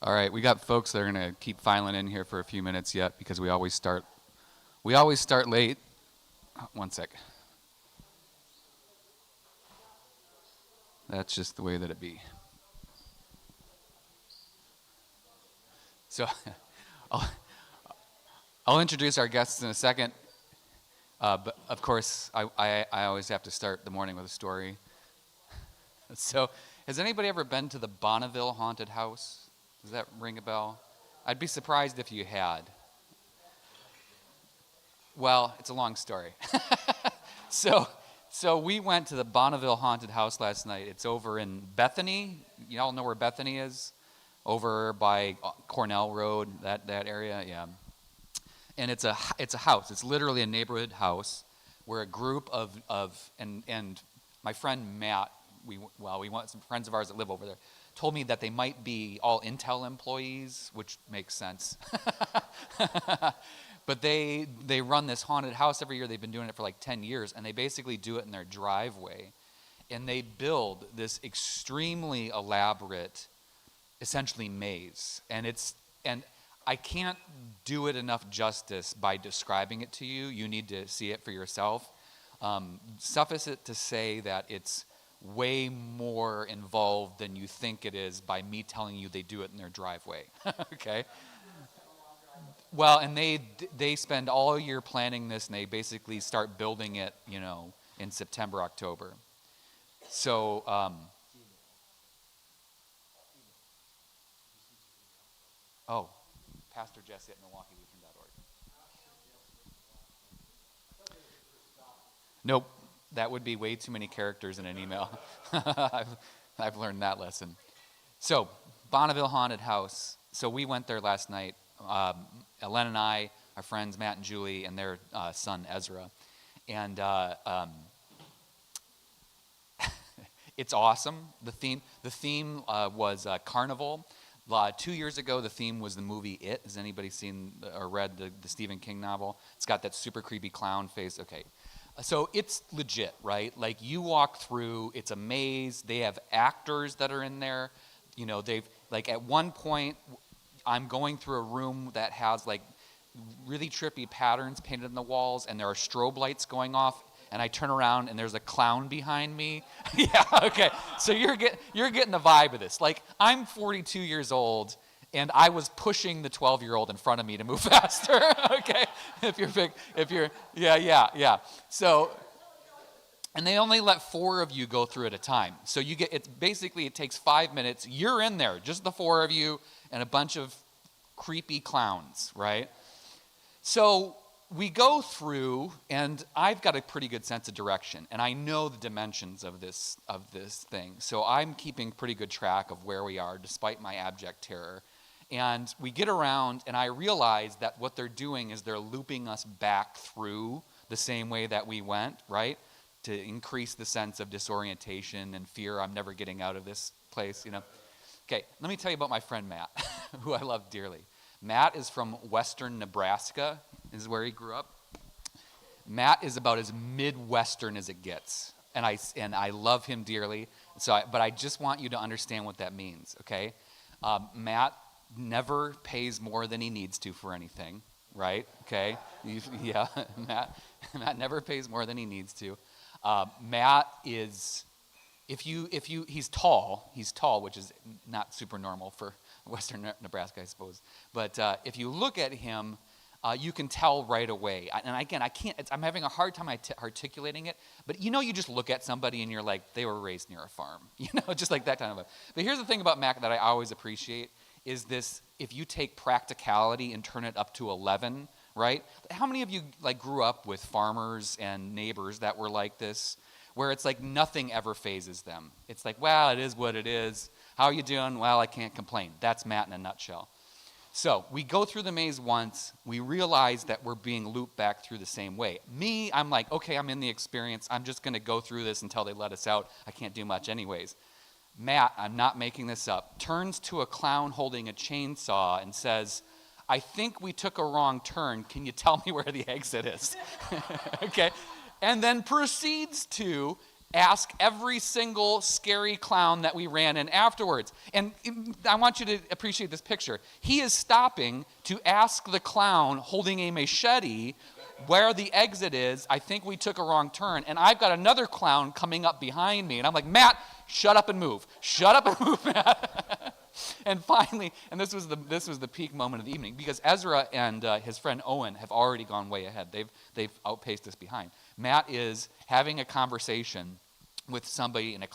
All right, we got folks that are going to keep filing in here for a few minutes yet because we always start late. One sec. That's just the way that it be. So I'll, I'll introduce our guests in a second. But of course, I always have to start the morning with a story. So has anybody ever been to the Bonneville Haunted House? Does that ring a bell? I'd be surprised if you had. Well, it's a long story. So we went to the Bonneville Haunted House last night. It's over in Bethany. You all know where Bethany is? Over by Cornell Road, that area, yeah. And it's a house. It's literally a neighborhood house where a group of and my friend Matt, we want some friends of ours that live over there, told me that they might be all Intel employees, which makes sense. But they run this haunted house every year. They've been doing it for like 10 years, and they basically do it in their driveway. And they build this extremely elaborate, essentially maze. And I can't do it enough justice by describing it to you. You need to see it for yourself. Suffice it to say that it's way more involved than you think it is by me telling you they do it in their driveway. Okay? Well, and they spend all year planning this, and they basically start building it, in September, October. So, Pastor Jesse at MilwaukeeLutheran.org. Nope, that would be way too many characters in an email. I've learned that lesson. So, Bonneville Haunted House. So we went there last night. Ellen and I, our friends Matt and Julie, and their son Ezra. And it's awesome. The theme was carnival. 2 years ago, the theme was the movie It. Has anybody seen or read the Stephen King novel? It's got that super creepy clown face. Okay. So it's legit, right? Like you walk through, it's a maze. They have actors that are in there. They've, like at one point, I'm going through a room that has like really trippy patterns painted on the walls, and there are strobe lights going off, and I turn around and there's a clown behind me. Yeah, okay. So you're getting the vibe of this. Like I'm 42 years old, and I was pushing the 12-year-old in front of me to move faster. Okay, yeah. So, and they only let 4 of you go through at a time. So it takes 5 minutes. You're in there, just the 4 of you and a bunch of creepy clowns, right? So we go through, and I've got a pretty good sense of direction, and I know the dimensions of this thing. So I'm keeping pretty good track of where we are, despite my abject terror. And we get around, and I realize that what they're doing is they're looping us back through the same way that we went, right? To increase the sense of disorientation and fear. I'm never getting out of this place, Okay, let me tell you about my friend Matt, who I love dearly. Matt is from western Nebraska, is where he grew up. Matt is about as Midwestern as it gets, and I love him dearly. But I just want you to understand what that means, okay? Matt never pays more than he needs to for anything, right? Okay, yeah, Matt never pays more than he needs to. Matt is, he's tall, which is not super normal for Western Nebraska, I suppose. But if you look at him, you can tell right away. And again, I'm having a hard time articulating it, but you just look at somebody and you're like, they were raised near a farm, just like that kind of a. But here's the thing about Mac that I always appreciate is this: if you take practicality and turn it up to 11, right? How many of you grew up with farmers and neighbors that were like this, where it's like nothing ever phases them? It's like, well, it is what it is. How are you doing? Well, I can't complain. That's Matt in a nutshell. So we go through the maze once. We realize that we're being looped back through the same way. Me, I'm like, okay, I'm in the experience. I'm just going to go through this until they let us out. I can't do much anyways. Matt, I'm not making this up, turns to a clown holding a chainsaw and says, I think we took a wrong turn. Can you tell me where the exit is? Okay. And then proceeds to ask every single scary clown that we ran in afterwards. And I want you to appreciate this picture. He is stopping to ask the clown holding a machete where the exit is. I think we took a wrong turn. And I've got another clown coming up behind me. And I'm like, Matt, shut up and move. Shut up and move, Matt. And finally, and this was the peak moment of the evening, because Ezra and his friend Owen have already gone way ahead. They've outpaced us behind. Matt is having a conversation with somebody in a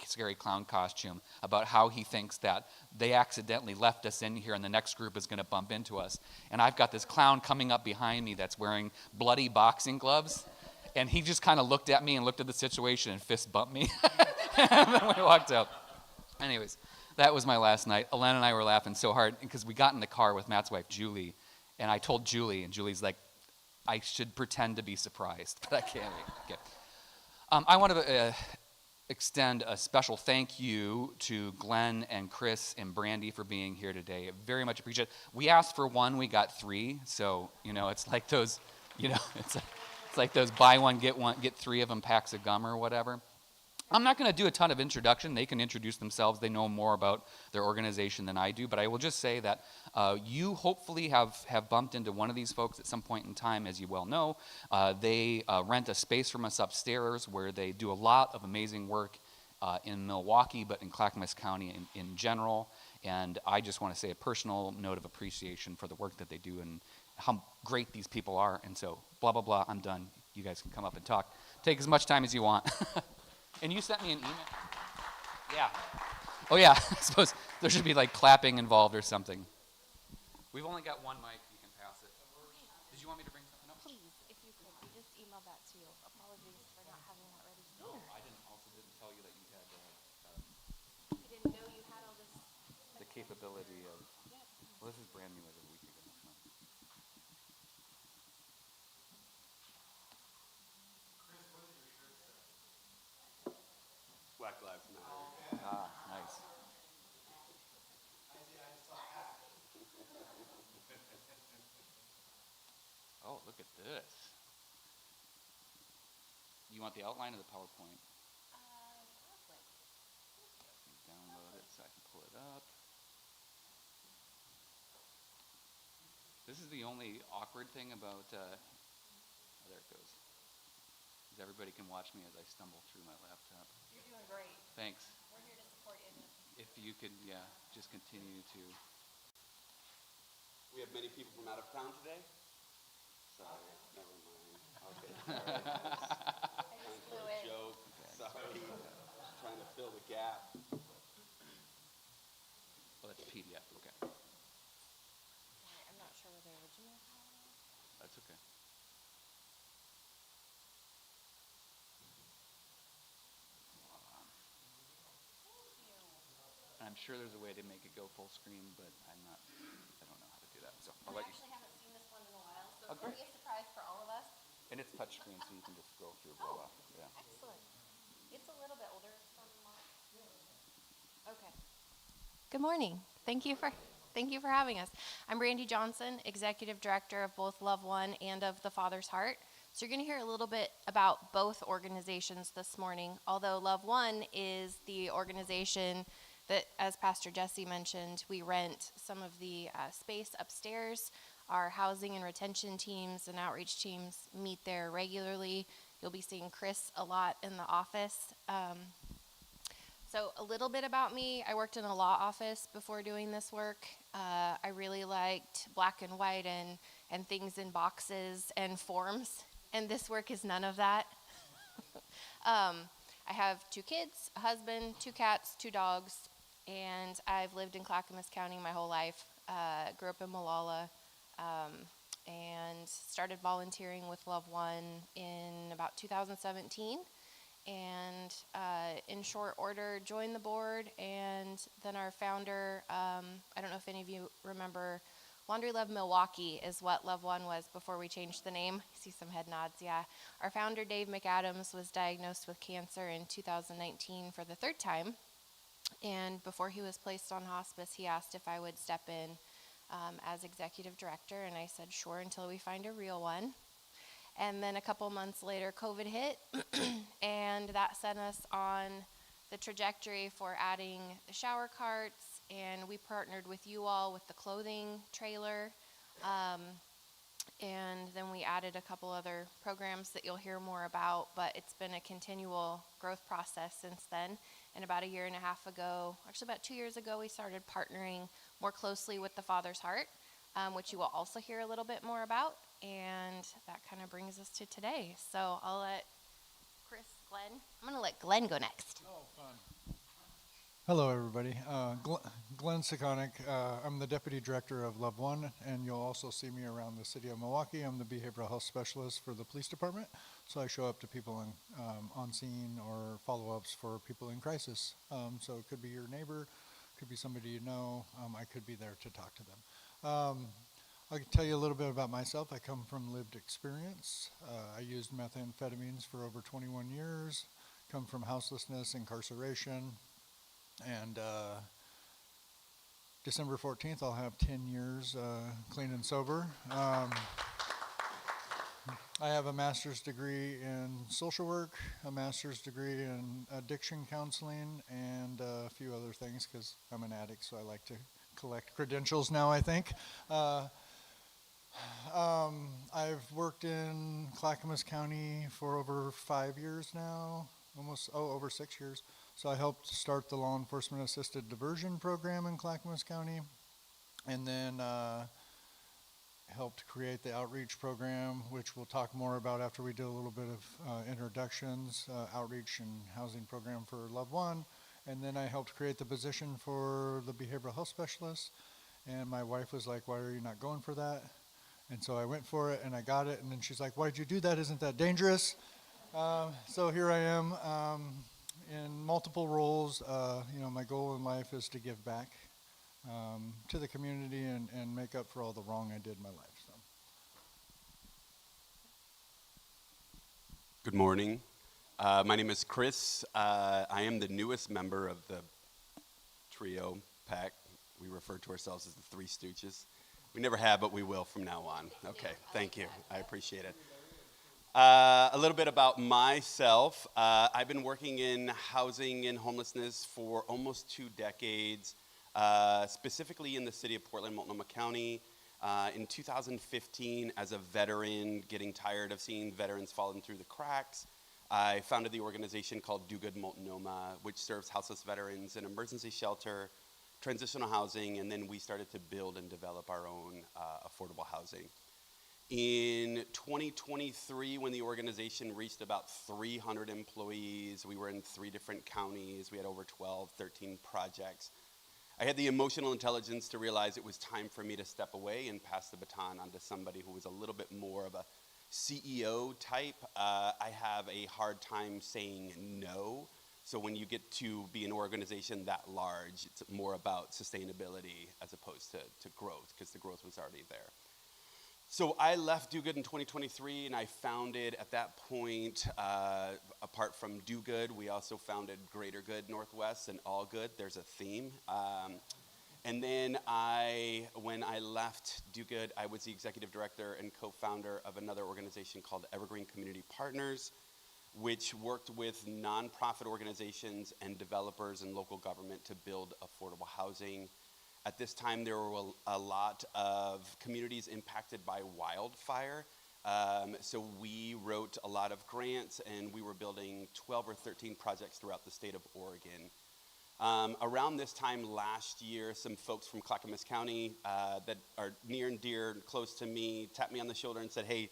scary clown costume about how he thinks that they accidentally left us in here and the next group is going to bump into us. And I've got this clown coming up behind me that's wearing bloody boxing gloves. And he just kind of looked at me and looked at the situation and fist bumped me. And then we walked out. Anyways, that was my last night. Elena and I were laughing so hard because we got in the car with Matt's wife, Julie. And I told Julie, and Julie's like, I should pretend to be surprised, but I can't. Okay. I want to extend a special thank you to Glenn and Chris and Brandy for being here today. Very much appreciate it. We asked for one, we got three. So, it's like those, it's like those buy one, get three of them packs of gum or whatever. I'm not going to do a ton of introduction. They can introduce themselves. They know more about their organization than I do. But I will just say that you hopefully have bumped into one of these folks at some point in time, as you well know. They rent a space from us upstairs where they do a lot of amazing work in Milwaukee, but in Clackamas County in general. And I just want to say a personal note of appreciation for the work that they do and how great these people are. And so, blah, blah, blah, I'm done. You guys can come up and talk. Take as much time as you want. And you sent me an email? Yeah. Oh, yeah. I suppose there should be clapping involved or something. We've only got one mic. You can pass it. Did you want me to bring something up? Please, if you could. We just emailed that to you. Apologies for not having that ready. No, I didn't tell you that you had I didn't know you had all this. the capability of. Yes. Well, this is brand new as of a week ago. So. Black Lives Matter. Ah, nice. Oh, look at this. You want the outline of the PowerPoint? PowerPoint. Download it so I can pull it up. This is the only awkward thing about, oh, there it goes. Because everybody can watch me as I stumble through my laptop. You're doing great. Thanks. We're here to support you. If you could, just continue to. We have many people from out of town today. Sorry, never mind. Okay, sorry. I just flew in. Joke. Sorry. Trying to fill the gap. Oh, that's a PDF. Okay. Sorry, I'm not sure where the original file is. That's okay. I'm sure there's a way to make it go full screen, but I don't know how to do that. So I'll I let you. actually haven't seen this one in a while, so Oh, it's going to great. be a surprise for all of us. And it's touchscreen, so you can just scroll through. Blah, blah. Yeah. Excellent. It's a little bit older from Mark. Okay. Good morning. Thank you for having us. I'm Brandy Johnson, Executive Director of both Love One and of the Father's Heart. So you're going to hear a little bit about both organizations this morning, although Love One is the organization that, as Pastor Jesse mentioned, we rent some of the space upstairs Our housing and retention teams and outreach teams meet there regularly. You'll be seeing Chris a lot in the office. So a little bit about me. I worked in a law office before doing this work. I really liked black and white and things in boxes and forms, and this work is none of that. I have 2 kids, a husband, 2 cats, 2 dogs, and I've lived in Clackamas County my whole life. Grew up in Molalla, and started volunteering with Love One in about 2017. And in short order, joined the board, and then our founder, I don't know if any of you remember, Laundry Love Milwaukie is what Love One was before we changed the name. I see some head nods, yeah. Our founder, Dave McAdams, was diagnosed with cancer in 2019 for the 3rd time. And before he was placed on hospice, he asked if I would step in as executive director, and I said sure until we find a real one. And then a couple months later, COVID hit, and that sent us on the trajectory for adding the shower carts, and we partnered with you all with the clothing trailer, and then we added a couple other programs that you'll hear more about, but it's been a continual growth process since then. And about 1.5 years ago, actually about 2 years ago, we started partnering more closely with the Father's Heart, which you will also hear a little bit more about, and that kind of brings us to today. So I'll let Glenn, I'm going to let Glenn go next. Oh, fun. Hello, everybody. Glenn Sekonic. I'm the Deputy Director of Love One, and you'll also see me around the city of Milwaukee. I'm the Behavioral Health Specialist for the Police Department, so I show up to people on scene or follow-ups for people in crisis. So it could be your neighbor, could be somebody you know. I could be there to talk to them. I can tell you a little bit about myself. I come from lived experience. I used methamphetamines for over 21 years, come from houselessness, incarceration, and December 14th, I'll have 10 years clean and sober. I have a master's degree in social work, a master's degree in addiction counseling, and a few other things because I'm an addict, so I like to collect credentials now, I think. I've worked in Clackamas County for over 5 years now, over 6 years. So I helped start the law enforcement assisted diversion program in Clackamas County, and then helped create the outreach program, which we'll talk more about after we do a little bit of introductions, outreach and housing program for Love One. And then I helped create the position for the behavioral health specialist. And my wife was like, why are you not going for that? And so I went for it and I got it. And then she's like, why'd you do that? Isn't that dangerous? So here I am in multiple roles. My goal in life is to give back to the community and make up for all the wrong I did in my life. So. Good morning. My name is Chris. I am the newest member of the trio pack. We refer to ourselves as the Three Stooges. We never have, but we will from now on. Okay, thank you. I appreciate it. A little bit about myself. I've been working in housing and homelessness for almost 2 decades, specifically in the city of Portland, Multnomah County. In 2015, as a veteran, getting tired of seeing veterans falling through the cracks, I founded the organization called Do Good Multnomah, which serves houseless veterans in emergency shelter, transitional housing, and then we started to build and develop our own affordable housing. In 2023, when the organization reached about 300 employees, we were in 3 different counties, we had over 12, 13 projects. I had the emotional intelligence to realize it was time for me to step away and pass the baton on to somebody who was a little bit more of a CEO type. I have a hard time saying no. So when you get to be an organization that large, it's more about sustainability as opposed to growth, because the growth was already there. So I left Do Good in 2023, and I founded, at that point, apart from Do Good, we also founded Greater Good Northwest and All Good. There's a theme. And then when I left Do Good, I was the executive director and co-founder of another organization called Evergreen Community Partners, which worked with nonprofit organizations and developers and local government to build affordable housing. At this time, there were a lot of communities impacted by wildfire. So we wrote a lot of grants, and we were building 12 or 13 projects throughout the state of Oregon. Around this time last year, some folks from Clackamas County that are near and dear and close to me tapped me on the shoulder and said, hey,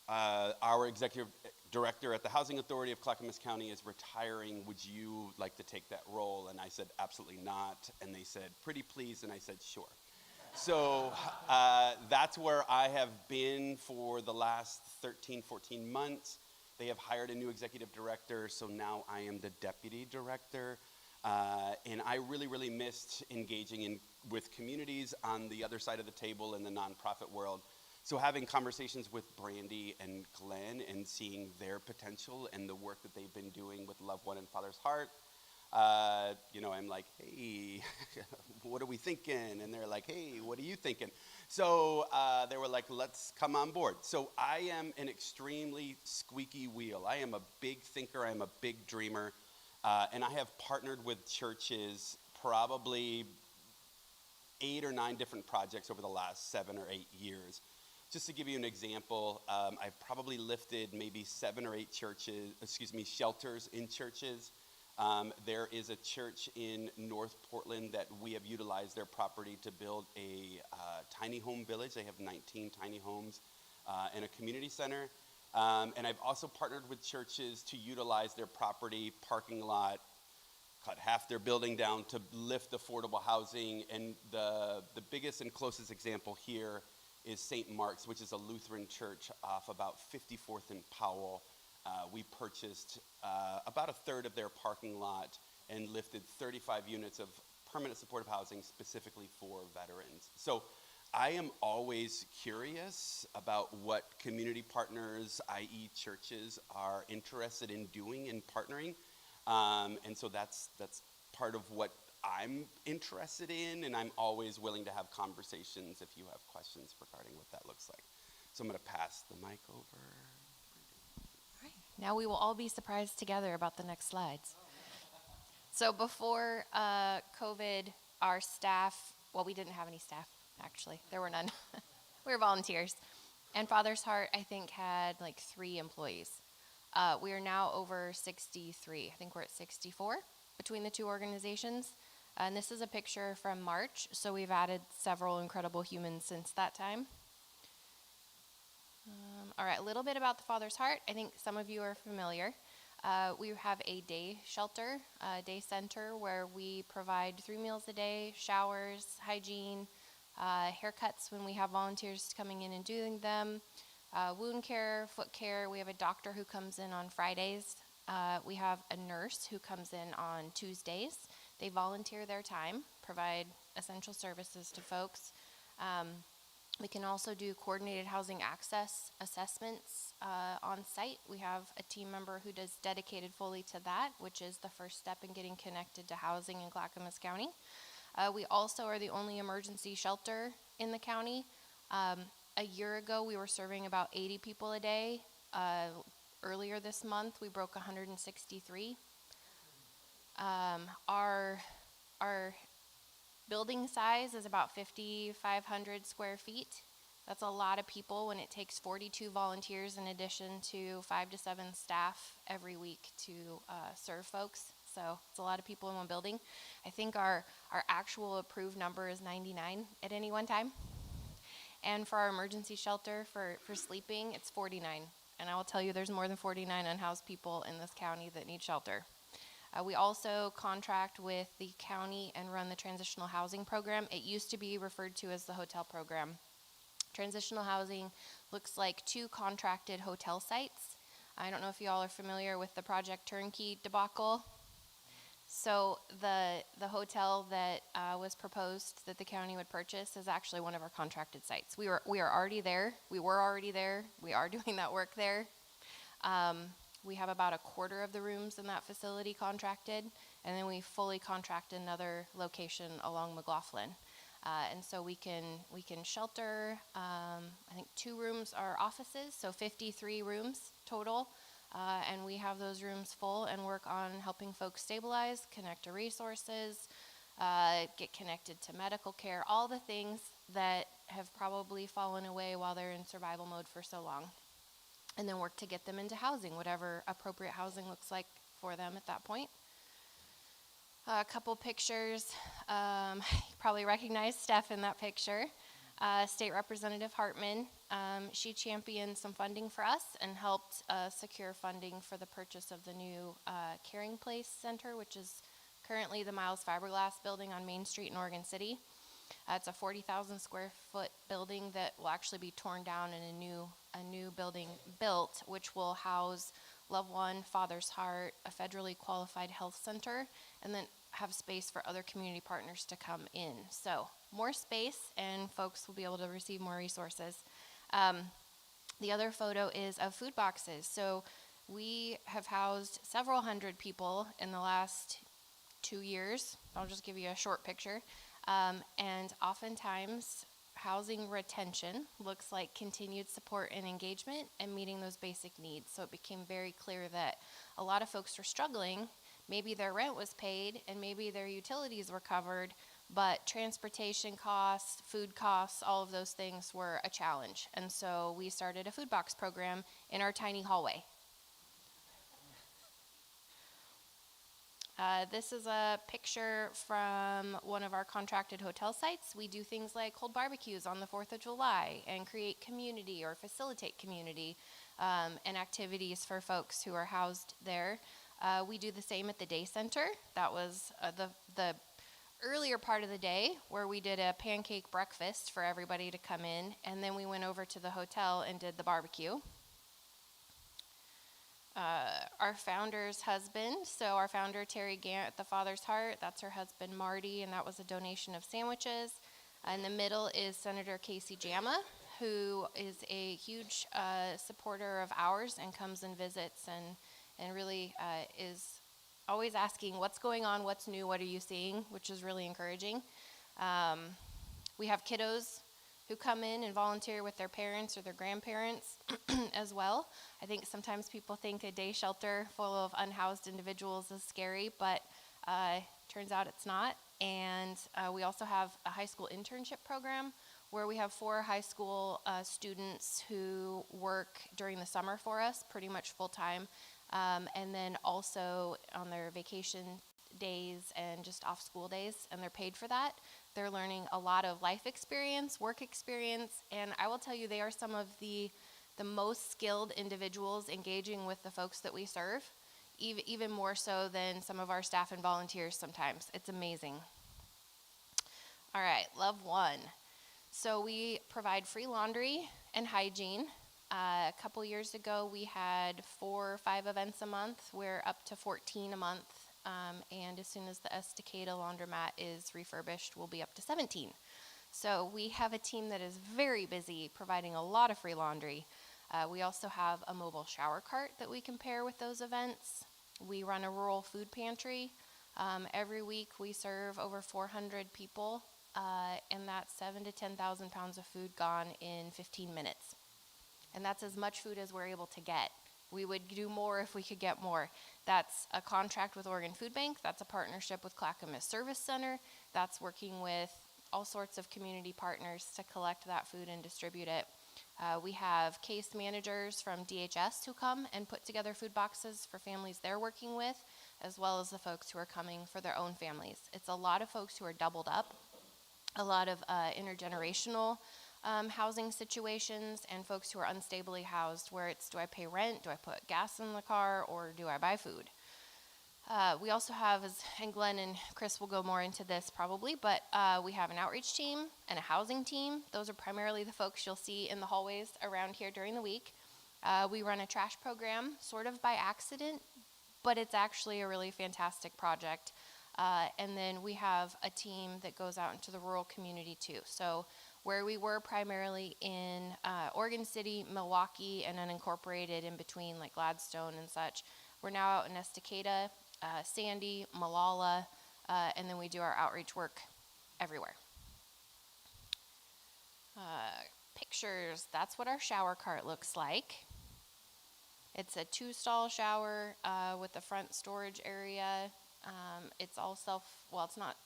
our executive director at the Housing Authority of Clackamas County is retiring. Would you like to take that role? And I said, absolutely not. And they said, pretty please. And I said, sure. So that's where I have been for the last 13, 14 months. They have hired a new executive director, so now I am the deputy director. And I really, really missed engaging with communities on the other side of the table in the nonprofit world. So having conversations with Brandy and Glenn and seeing their potential and the work that they've been doing with Love One and Father's Heart, I'm like, hey, what are we thinking? And they're like, hey, what are you thinking? So they were like, let's come on board. So I am an extremely squeaky wheel. I am a big thinker. I am a big dreamer. And I have partnered with churches probably 8 or 9 different projects over the last 7 or 8 years. Just to give you an example, I've probably lifted maybe 7 or 8 shelters in churches. There is a church in North Portland that we have utilized their property to build a tiny home village. They have 19 tiny homes and a community center. And I've also partnered with churches to utilize their property, parking lot, cut half their building down to lift affordable housing. And the biggest and closest example here is St. Mark's, which is a Lutheran church off about 54th and Powell. We purchased about a third of their parking lot and lifted 35 units of permanent supportive housing specifically for veterans. So I am always curious about what community partners, i.e. churches, are interested in doing and partnering. And so that's part of what I'm interested in, and I'm always willing to have conversations if you have questions regarding what that looks like. So I'm going to pass the mic over. All right. Now we will all be surprised together about the next slides. So before COVID, our staff, well, we didn't have any staff, actually. There were none. We were volunteers. And Father's Heart, I think, had like 3 employees. We are now over 63. I think we're at 64 between the 2 organizations. And this is a picture from March, so we've added several incredible humans since that time. All right, a little bit about the Father's Heart. I think some of you are familiar. We have a day shelter, day center, where we provide 3 meals a day, showers, hygiene, haircuts when we have volunteers coming in and doing them, wound care, foot care. We have a doctor who comes in on Fridays. We have a nurse who comes in on Tuesdays. They volunteer their time, provide essential services to folks. We can also do coordinated housing access assessments on site. We have a team member who does dedicated fully to that, which is the first step in getting connected to housing in Clackamas County. We also are the only emergency shelter in the county. A year ago, we were serving about 80 people a day. Earlier this month, we broke 163. Our building size is about 5,500 square feet. That's a lot of people when it takes 42 volunteers in addition to 5 to 7 staff every week to serve folks. So it's a lot of people in one building. I think our actual approved number is 99 at any one time. And for our emergency shelter for sleeping, it's 49. And I will tell you there's more than 49 unhoused people in this county that need shelter. We also contract with the county and run the transitional housing program. It used to be referred to as the hotel program. Transitional housing looks like 2 contracted hotel sites. I don't know if you all are familiar with the Project Turnkey debacle. So the hotel that was proposed that the county would purchase is actually one of our contracted sites. We are already there. We were already there. We are doing that work there. We have about a quarter of the rooms in that facility contracted, and then we fully contract another location along McLaughlin. And so we can shelter, I think 2 rooms are offices, so 53 rooms total. And we have those rooms full and work on helping folks stabilize, connect to resources, get connected to medical care, all the things that have probably fallen away while they're in survival mode for so long. And then work to get them into housing, whatever appropriate housing looks like for them at that point. A couple pictures. You probably recognize Steph in that picture. State Representative Hartman, she championed some funding for us and helped secure funding for the purchase of the new Caring Place Center, which is currently the Miles Fiberglass building on Main Street in Oregon City. It's a 40,000 square foot building that will actually be torn down and a new building built, which will house Love One, Father's Heart, a federally qualified health center, and then have space for other community partners to come in. So more space, and folks will be able to receive more resources. The other photo is of food boxes. So we have housed several hundred people in the last 2 years. I'll just give you a short picture. And oftentimes, housing retention looks like continued support and engagement and meeting those basic needs. So it became very clear that a lot of folks were struggling. Maybe their rent was paid and maybe their utilities were covered, but transportation costs, food costs, all of those things were a challenge. And so we started a food box program in our tiny hallway. This is a picture from one of our contracted hotel sites. We do things like hold barbecues on the 4th of July and create community or facilitate community and activities for folks who are housed there. We do the same at the day center. That was the earlier part of the day where we did a pancake breakfast for everybody to come in, and then we went over to the hotel and did the barbecue. Our founder's husband, so our founder Terry Gant at the Father's Heart, that's her husband Marty, and that was a donation of sandwiches. In the middle is Senator Casey Jama, who is a huge supporter of ours and comes and visits and really is always asking what's going on, what's new, what are you seeing, which is really encouraging. We have kiddos who come in and volunteer with their parents or their grandparents as well. I think sometimes people think a day shelter full of unhoused individuals is scary, but turns out it's not. And we also have a high school internship program where we have 4 high school students who work during the summer for us, pretty much full time, and then also on their vacation days and just off school days, and they're paid for that. They're learning a lot of life experience, work experience, and I will tell you they are some of the most skilled individuals engaging with the folks that we serve, even more so than some of our staff and volunteers sometimes. It's amazing. All right, Love One. So we provide free laundry and hygiene. A couple years ago, we had 4 or 5 events a month. We're up to 14 a month. And as soon as the Estacada laundromat is refurbished, we'll be up to 17. So we have a team that is very busy providing a lot of free laundry. We also have a mobile shower cart that we can pair with those events. We run a rural food pantry. Every week we serve over 400 people, and that's 7,000 to 10,000 pounds of food gone in 15 minutes. And that's as much food as we're able to get. We would do more if we could get more. That's a contract with Oregon Food Bank. That's a partnership with Clackamas Service Center. That's working with all sorts of community partners to collect that food and distribute it. We have case managers from DHS who come and put together food boxes for families they're working with, as well as the folks who are coming for their own families. It's a lot of folks who are doubled up, a lot of intergenerational housing situations, and folks who are unstably housed, where it's, do I pay rent, do I put gas in the car, or do I buy food? We also have, and Glenn and Chris will go more into this probably, but we have an outreach team and a housing team. Those are primarily the folks you'll see in the hallways around here during the week. We run a trash program, sort of by accident, but it's actually a really fantastic project. And then we have a team that goes out into the rural community too. So where we were primarily in Oregon City, Milwaukie, and unincorporated in between like Gladstone and such, we're now out in Estacada, Sandy, Malala, and then we do our outreach work everywhere. Pictures, that's what our shower cart looks like. It's a 2-stall shower with the front storage area. It's all it's not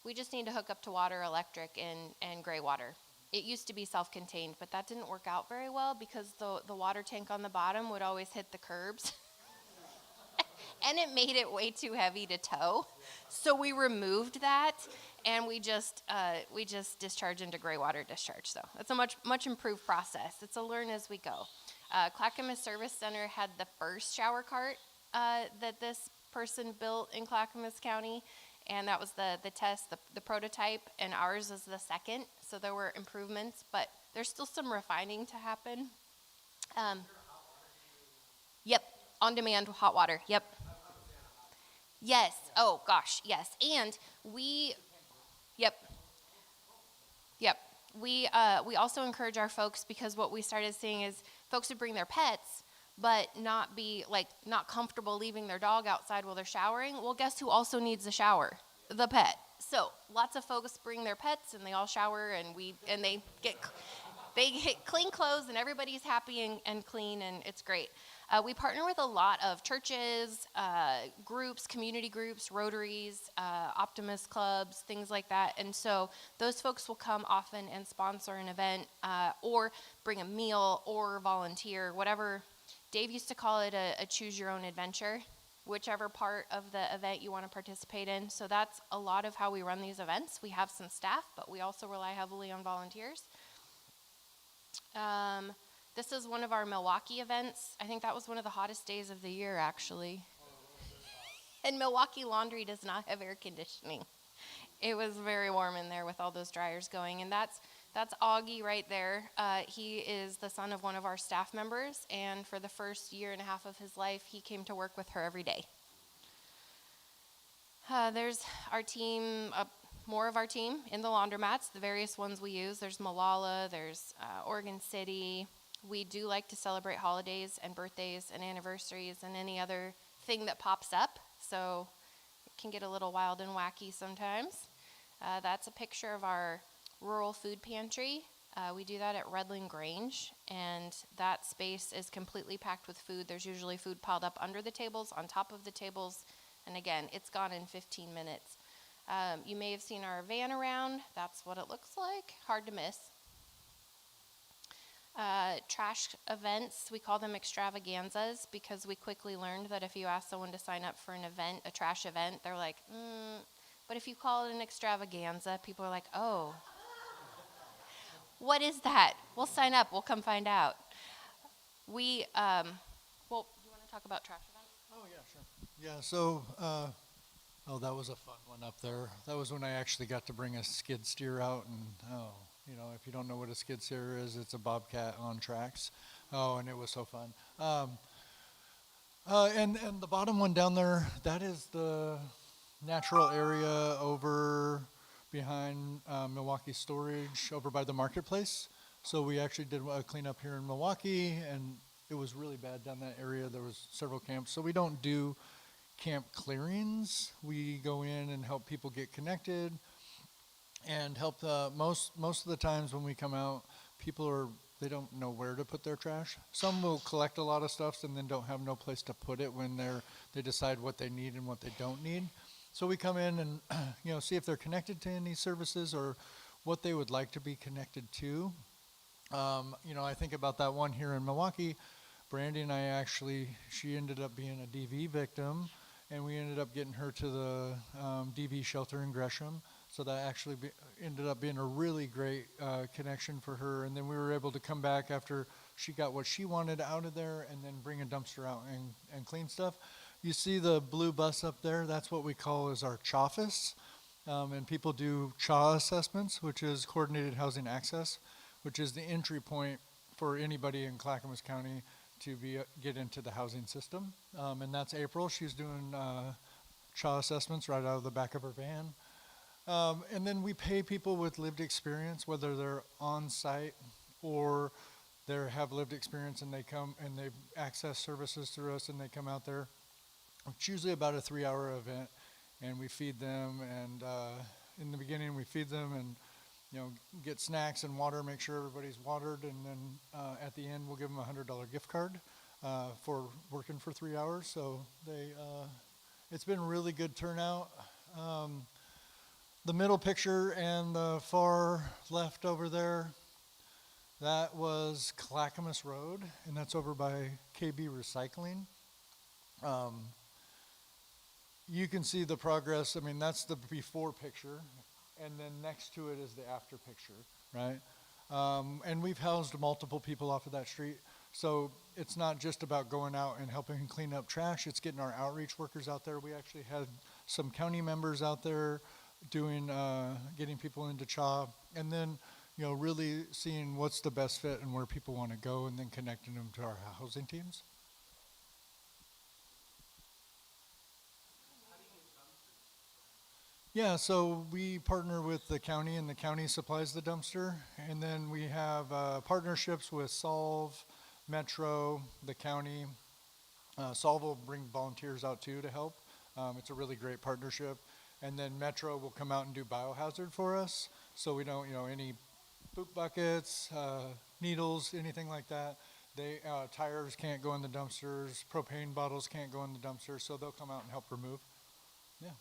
We just need to hook up to water, electric, and gray water. It used to be self-contained, but that didn't work out very well because the water tank on the bottom would always hit the curbs. And it made it way too heavy to tow. So we removed that, and we just discharge into gray water discharge. So it's a much improved process. It's a learn as we go. Clackamas Service Center had the first shower cart that this person built in Clackamas County, and that was the test, the prototype, and ours is the second. So there were improvements, but there's still some refining to happen. Yep, on-demand hot water, yep. Yes, oh gosh, yes, and yep. We also encourage our folks, because what we started seeing is folks would bring their pets, but not comfortable leaving their dog outside while they're showering. Well, guess who also needs a shower? The pet. So lots of folks bring their pets, and they all shower, and they get clean clothes, and everybody's happy and clean, and it's great. We partner with a lot of churches, groups, community groups, Rotaries, Optimist clubs, things like that. And so those folks will come often and sponsor an event, or bring a meal, or volunteer, whatever. Dave used to call it a choose your own adventure, whichever part of the event you want to participate in. So that's a lot of how we run these events. We have some staff, but we also rely heavily on volunteers. This is one of our Milwaukie events. I think that was one of the hottest days of the year, actually. And Milwaukie Laundry does not have air conditioning. It was very warm in there with all those dryers going. And that's Augie right there. He is the son of one of our staff members, and for the first year and a half of his life, he came to work with her every day. There's our team, more of our team in the laundromats, the various ones we use. There's Malala, there's Oregon City. We do like to celebrate holidays and birthdays and anniversaries and any other thing that pops up, so it can get a little wild and wacky sometimes. That's a picture of our rural food pantry. We do that at Redland Grange, and that space is completely packed with food. There's usually food piled up under the tables, on top of the tables, and again, it's gone in 15 minutes. You may have seen our van around. That's what it looks like. Hard to miss. Trash events, we call them extravaganzas, because we quickly learned that if you ask someone to sign up for an event, a trash event, they're like, but if you call it an extravaganza, people are like, oh, what is that? We'll sign up, we'll come find out. Well, do you want to talk about trash events? Oh, yeah, sure. Yeah, so, that was a fun one up there. That was when I actually got to bring a skid steer out, and if you don't know what a skid steer is, it's a bobcat on tracks. Oh, and it was so fun. And the bottom one down there, that is the natural area over behind Milwaukie Storage, over by the marketplace. So we actually did a cleanup here in Milwaukie, and it was really bad down that area. There was several camps. So we don't do camp clearings. We go in and help people get connected, and help most of the times when we come out, they don't know where to put their trash. Some will collect a lot of stuff and then don't have no place to put it when they decide what they need and what they don't need. So we come in and see if they're connected to any services or what they would like to be connected to. I think about that one here in Milwaukie. Brandy and I she ended up being a DV victim, and we ended up getting her to the DV shelter in Gresham. So that actually ended up being a really great connection for her. And then we were able to come back after she got what she wanted out of there, and then bring a dumpster out and clean stuff. You see the blue bus up there? That's what we call as our CHOFfice. And people do CHA assessments, which is Coordinated Housing Access, which is the entry point for anybody in Clackamas County to get into the housing system. And that's April. She's doing CHA assessments right out of the back of her van. And then we pay people with lived experience, whether they're on site or they have lived experience and they come and they access services through us and they come out there. It's usually about a 3-hour event, and we feed them. And in the beginning, we feed them and get snacks and water, make sure everybody's watered, and then at the end, we'll give them a $100 gift card for working for 3 hours. So it's been a really good turnout. The middle picture and the far left over there, that was Clackamas Road, and that's over by KB Recycling. You can see the progress. I mean, that's the before picture, and then next to it is the after picture, right? And we've housed multiple people off of that street. So it's not just about going out and helping clean up trash, it's getting our outreach workers out there. We actually had some county members out there doing, getting people into CHA, and then, you know, really seeing what's the best fit and where people want to go, and then connecting them to our housing teams. Yeah, so we partner with the county, and the county supplies the dumpster. And then we have partnerships with Solve, Metro, the county. Solve will bring volunteers out too to help. It's a really great partnership. And then Metro will come out and do biohazard for us. So we don't, you know, any poop buckets, needles, anything like that. They tires can't go in the dumpsters, propane bottles can't go in the dumpsters, so they'll come out and help remove. Yeah.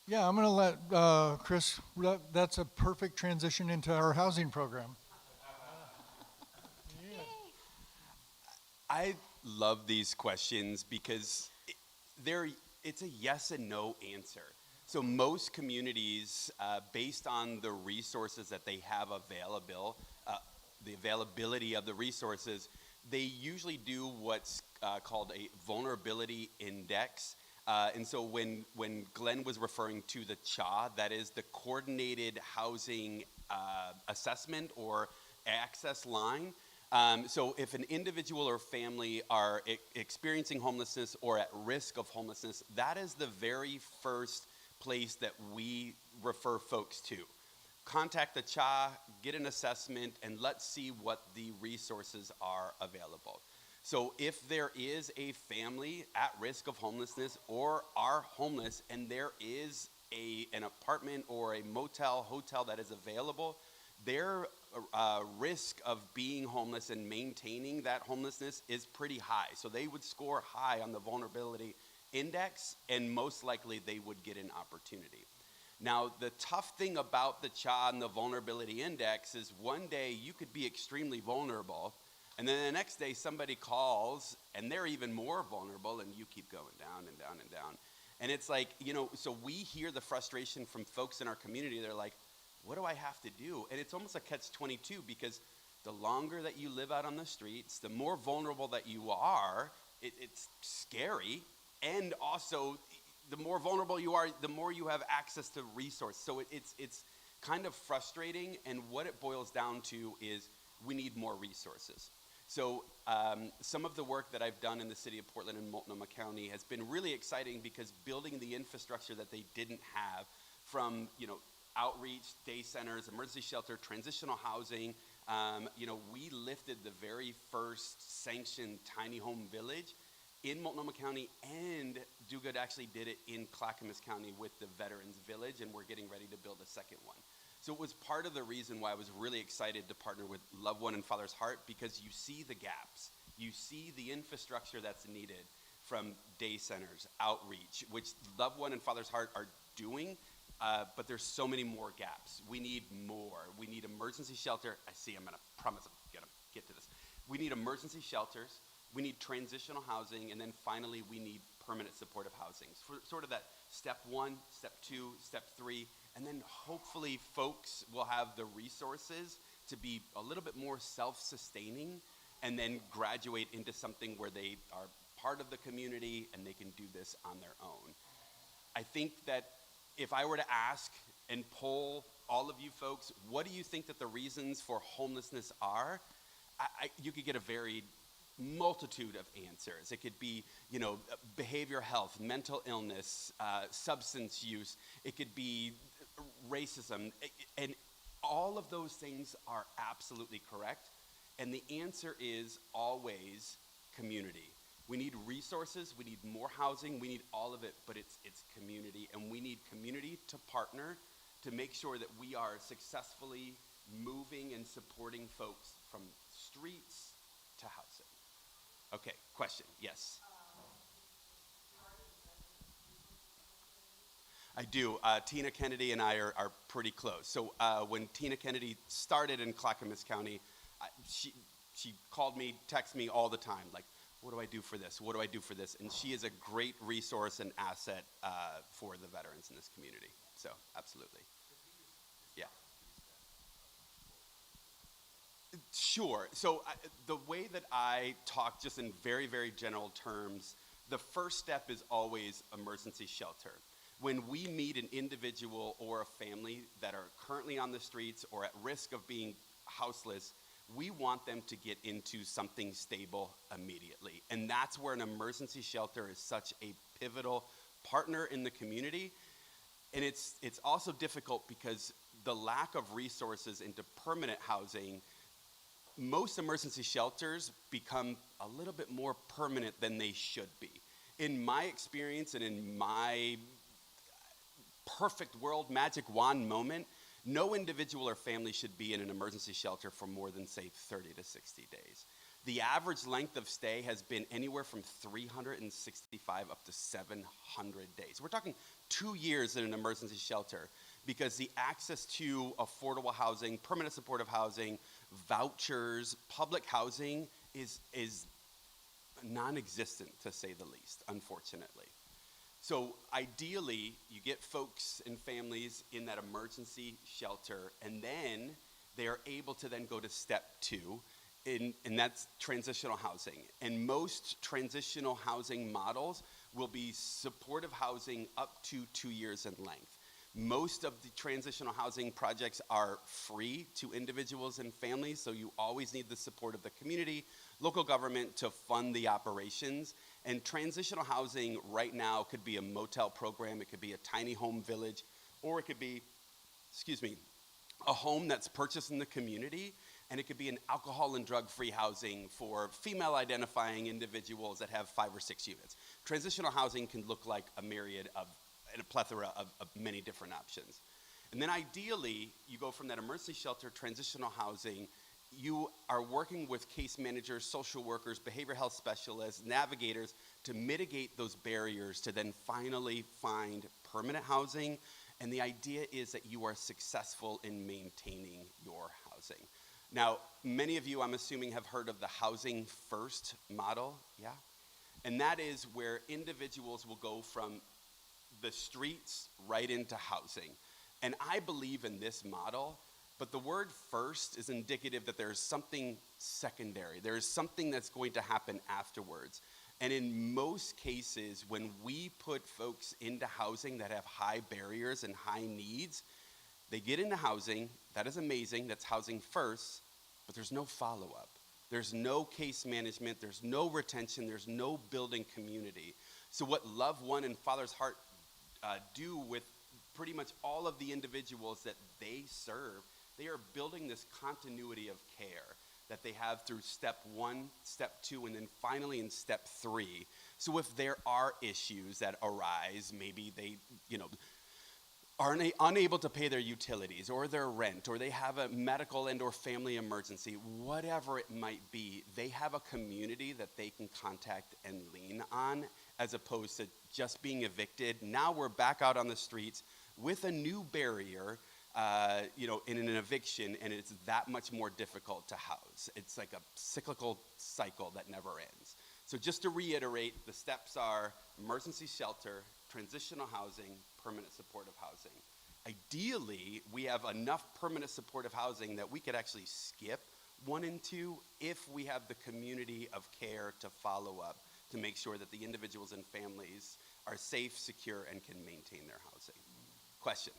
Yeah, I'm going to let Chris, that's a perfect transition into our housing program. I love these questions because it's a yes and no answer. So most communities, based on the resources that they have available, the availability of the resources, they usually do what's called a vulnerability index. And so when Glenn was referring to the CHA, that is the Coordinated Housing Assessment or Access Line. So if an individual or family are experiencing homelessness or at risk of homelessness, that is the very first place that we refer folks to. Contact the CHA, get an assessment, and let's see what the resources are available. So if there is a family at risk of homelessness or are homeless and there is an apartment or a motel, hotel that is available, their risk of being homeless and maintaining that homelessness is pretty high. So they would score high on the vulnerability index, and most likely they would get an opportunity. Now, the tough thing about the CHA and the vulnerability index is one day you could be extremely vulnerable, and then the next day somebody calls and they're even more vulnerable, and you keep going down and down and down. And it's like, you know, so we hear the frustration from folks in our community. They're like, what do I have to do? And it's almost a catch-22, because the longer that you live out on the streets, the more vulnerable that you are. It's scary. And also, the more vulnerable you are, the more you have access to resources. So it's kind of frustrating. And what it boils down to is we need more resources. So some of the work that I've done in the city of Portland and Multnomah County has been really exciting, because building the infrastructure that they didn't have, from, you know, outreach, day centers, emergency shelter, transitional housing. You know, we lifted the very first sanctioned tiny home village in Multnomah County, and Do Good actually did it in Clackamas County with the Veterans Village, and we're getting ready to build a second one. So it was part of the reason why I was really excited to partner with Love One and Father's Heart, because you see the gaps. You see the infrastructure that's needed from day centers, outreach, which Love One and Father's Heart are doing. But there's so many more gaps. We need more. We need emergency shelter. I'm going to promise I'm going to get to this. We need emergency shelters. We need transitional housing. And then finally, we need permanent supportive housing. For sort of that step 1, step 2, step 3. And then hopefully folks will have the resources to be a little bit more self-sustaining, and then graduate into something where they are part of the community and they can do this on their own. I think that if I were to ask and poll all of you folks, what do you think that the reasons for homelessness are? You could get a varied multitude of answers. It could be, you know, behavioral health, mental illness, substance use. It could be racism. And all of those things are absolutely correct. And the answer is always community. We need resources, we need more housing, we need all of it, but it's community. And we need community to partner to make sure that we are successfully moving and supporting folks from streets to housing. Okay, question, yes. I do. Tina Kennedy and I are pretty close. So when Tina Kennedy started in Clackamas County, she called me, texted me all the time, like, what do I do for this? What do I do for this? And she is a great resource and asset for the veterans in this community. So, absolutely. Yeah. Sure. So the way that I talk, just in very, very general terms, the first step is always emergency shelter. When we meet an individual or a family that are currently on the streets or at risk of being houseless, we want them to get into something stable immediately. And that's where an emergency shelter is such a pivotal partner in the community. And it's also difficult because the lack of resources into permanent housing, most emergency shelters become a little bit more permanent than they should be. In my experience and in my perfect world magic wand moment, no individual or family should be in an emergency shelter for more than, say, 30 to 60 days. The average length of stay has been anywhere from 365 up to 700 days. We're talking 2 years in an emergency shelter because the access to affordable housing, permanent supportive housing, vouchers, public housing is non-existent, to say the least, unfortunately. So ideally, you get folks and families in that emergency shelter, and then they are able to then go to step 2, and that's transitional housing. And most transitional housing models will be supportive housing up to 2 years in length. Most of the transitional housing projects are free to individuals and families, so you always need the support of the community, local government to fund the operations. And transitional housing right now could be a motel program, it could be a tiny home village, or it could be, a home that's purchased in the community, and it could be an alcohol and drug-free housing for female identifying individuals that have 5 or 6 units. Transitional housing can look like a myriad of, and a plethora of many different options. And then ideally, you go from that emergency shelter, transitional housing, you are working with case managers, social workers, behavioral health specialists, navigators to mitigate those barriers to then finally find permanent housing. And the idea is that you are successful in maintaining your housing. Now, many of you, I'm assuming, have heard of the housing first model, yeah? And that is where individuals will go from the streets right into housing. And I believe in this model, but the word first is indicative that there's something secondary. There's something that's going to happen afterwards. And in most cases, when we put folks into housing that have high barriers and high needs, they get into housing, that is amazing, that's housing first, but there's no follow-up. There's no case management, there's no retention, there's no building community. So what Love One and Father's Heart do with pretty much all of the individuals that they serve, they are building this continuity of care that they have through step 1, step 2, and then finally in step 3. So if there are issues that arise, maybe they, are unable to pay their utilities or their rent, or they have a medical and or family emergency, whatever it might be, they have a community that they can contact and lean on, as opposed to just being evicted. Now we're back out on the streets with a new barrier, in an eviction, and it's that much more difficult to house. It's like a cyclical cycle that never ends. So just to reiterate, the steps are emergency shelter, transitional housing, permanent supportive housing. Ideally, we have enough permanent supportive housing that we could actually skip 1 and 2 if we have the community of care to follow up to make sure that the individuals and families are safe, secure, and can maintain their housing. Question?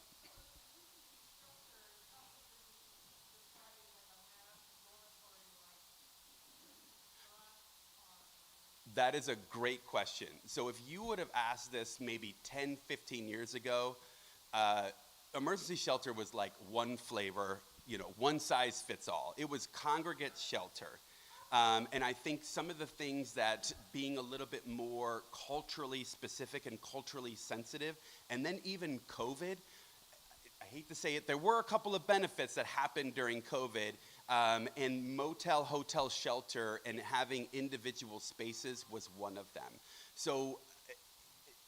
That is a great question. So if you would have asked this maybe 10, 15 years ago, emergency shelter was like one flavor, one size fits all. It was congregate shelter. And I think some of the things that being a little bit more culturally specific and culturally sensitive, and then even COVID, I hate to say it, there were a couple of benefits that happened during COVID, and motel, hotel, shelter, and having individual spaces was one of them. So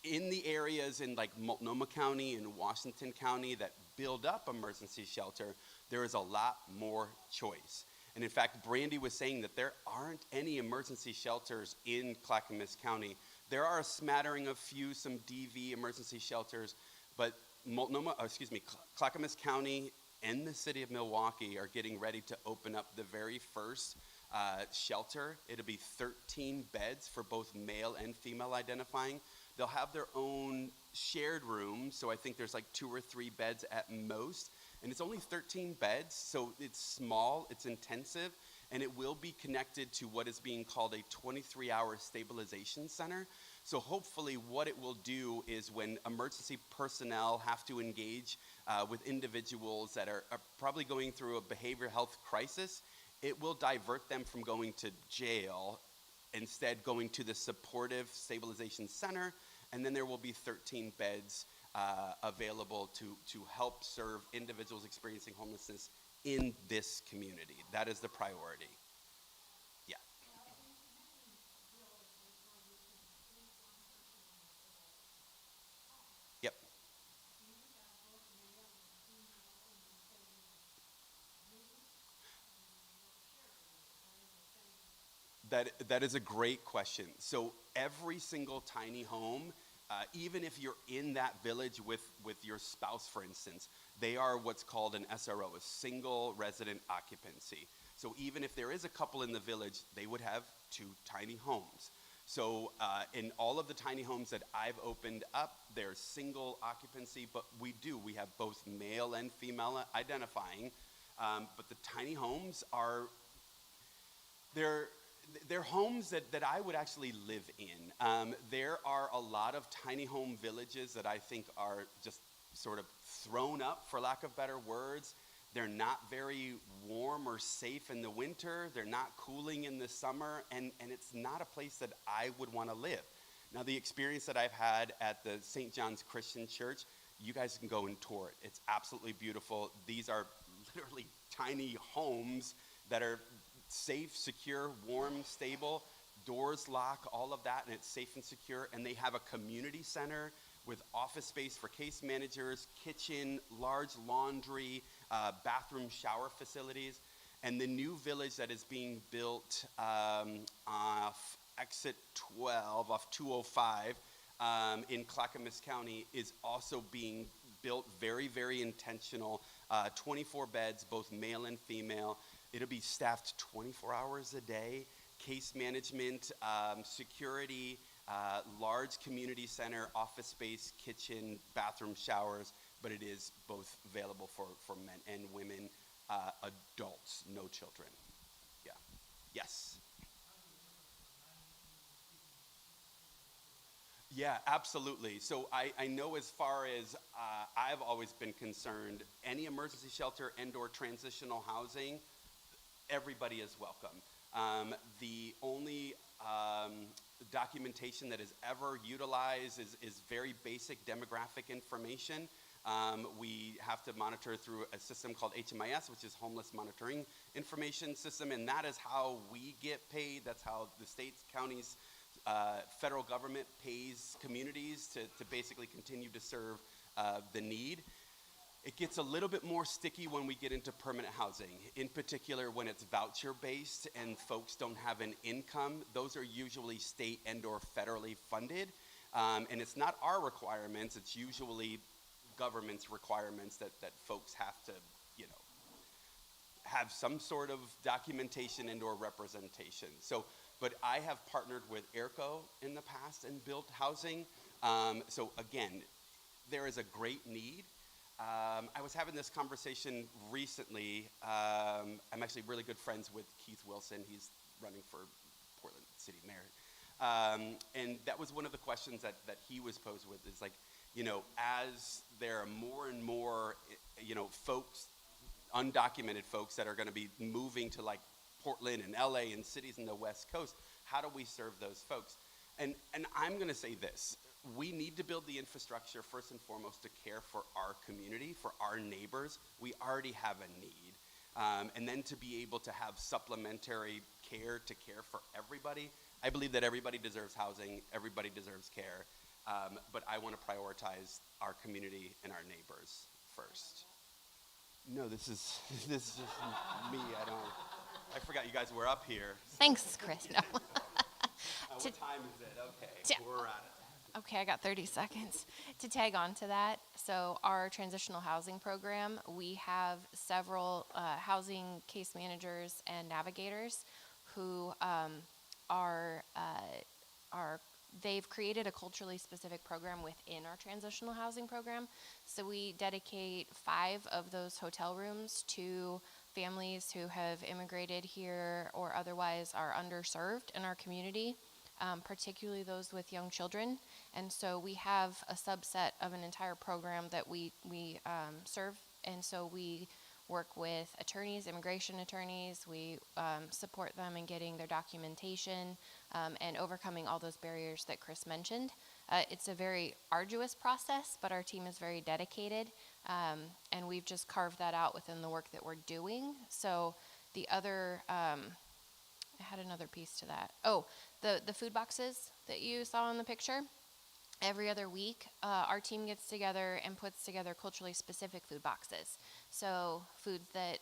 in the areas in like Multnomah County and Washington County that build up emergency shelter, there is a lot more choice. And in fact, Brandy was saying that there aren't any emergency shelters in Clackamas County. There are a smattering of some DV emergency shelters, but Clackamas County and the city of Milwaukee are getting ready to open up the very first shelter. It'll be 13 beds for both male and female identifying. They'll have their own shared rooms, so I think there's like 2 or 3 beds at most. And it's only 13 beds, so it's small, it's intensive, and it will be connected to what is being called a 23-hour stabilization center. So hopefully what it will do is when emergency personnel have to engage with individuals that are probably going through a behavioral health crisis, it will divert them from going to jail, instead going to the supportive stabilization center, and then there will be 13 beds available to help serve individuals experiencing homelessness in this community. That is the priority. Yeah. Yep. That is a great question. So every single tiny home, even if you're in that village with your spouse, for instance, they are what's called an SRO, a single resident occupancy. So even if there is a couple in the village, they would have 2 tiny homes. So in all of the tiny homes that I've opened up, they're single occupancy, but we have both male and female identifying. But the tiny homes they're homes that I would actually live in. There are a lot of tiny home villages that I think are just sort of thrown up, for lack of better words. They're not very warm or safe in the winter. They're not cooling in the summer, and it's not a place that I would want to live. Now, the experience that I've had at the St. John's Christian Church, you guys can go and tour it. It's absolutely beautiful. These are literally tiny homes that are safe, secure, warm, stable, doors lock, all of that, and it's safe and secure. And they have a community center with office space for case managers, kitchen, large laundry, bathroom, shower facilities. And the new village that is being built off exit 12, off 205 in Clackamas County is also being built very, very intentional. 24 beds, both male and female. It'll be staffed 24 hours a day, case management, security, large community center, office space, kitchen, bathroom, showers, but it is both available for men and women, adults, no children. Yeah. Yes. Yeah, absolutely. So I know as far as I've always been concerned, any emergency shelter and or transitional housing, everybody is welcome. The only documentation that is ever utilized is very basic demographic information. We have to monitor through a system called HMIS, which is Homeless Monitoring Information System, and that is how we get paid. That's how the states, counties, federal government pays communities to basically continue to serve the need. It gets a little bit more sticky when we get into permanent housing, in particular when it's voucher-based and folks don't have an income. Those are usually state and or federally funded, and it's not our requirements, it's usually government's requirements that folks have to, have some sort of documentation and or representation. So, but I have partnered with ELCA in the past and built housing. So again, there is a great need. I was having this conversation recently. I'm actually really good friends with Keith Wilson. He's running for Portland City Mayor. And that was one of the questions that he was posed with is like, as there are more and more, folks, undocumented folks that are going to be moving to like Portland and LA and cities in the West Coast, how do we serve those folks? And I'm going to say this. we need to build the infrastructure first and foremost to care for our community, for our neighbors. We already have a need. And then to be able to have supplementary care to care for everybody. I believe that everybody deserves housing, everybody deserves care, but I want to prioritize our community and our neighbors first. No, this is just me. I forgot you guys were up here. Thanks, Chris. No. What time is it? Okay, we're at it. Okay, I got 30 seconds. To tag on to that, so our transitional housing program, we have several housing case managers and navigators who they've created a culturally specific program within our transitional housing program. So we dedicate 5 of those hotel rooms to families who have immigrated here or otherwise are underserved in our community, particularly those with young children. And so we have a subset of an entire program that we serve. And so we work with attorneys, immigration attorneys. We support them in getting their documentation and overcoming all those barriers that Chris mentioned. It's a very arduous process, but our team is very dedicated, and we've just carved that out within the work that we're doing. So the other, I had another piece to that. Oh, the food boxes that you saw in the picture. Every other week, our team gets together and puts together culturally specific food boxes. So foods that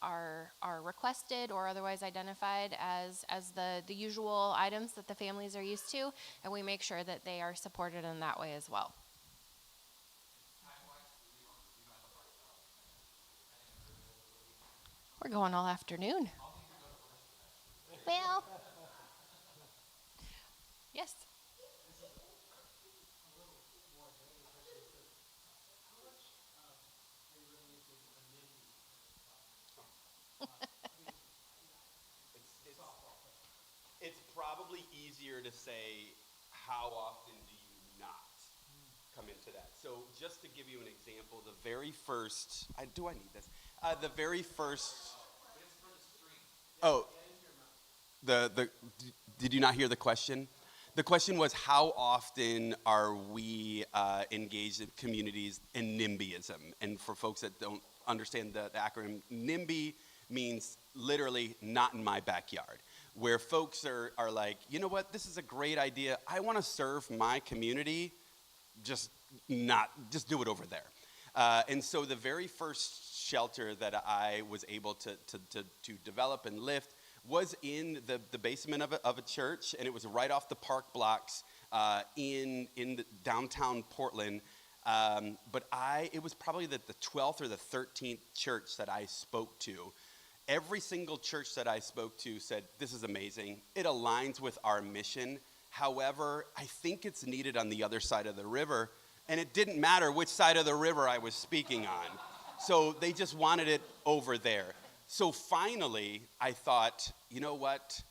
are requested or otherwise identified as the usual items that the families are used to, and we make sure that they are supported in that way as well. We're going all afternoon. Well, yes. It's probably easier to say, how often do you not come into that? So just to give you an example, the very first, do I need this? The very first, oh, did you not hear the question? The question was, how often are we engaged in communities in NIMBYism? And for folks that don't understand the acronym, NIMBY means literally not in my backyard, where folks are like, you know what, this is a great idea. I want to serve my community, just do it over there. And so the very first shelter that I was able to develop and lift was in the basement of a church, and it was right off the park blocks in the downtown Portland. But it was probably the 12th or the 13th church that I spoke to. Every single church that I spoke to said, this is amazing. It aligns with our mission. However, I think it's needed on the other side of the river. And it didn't matter which side of the river I was speaking on. So they just wanted it over there. So finally, I thought, you know what?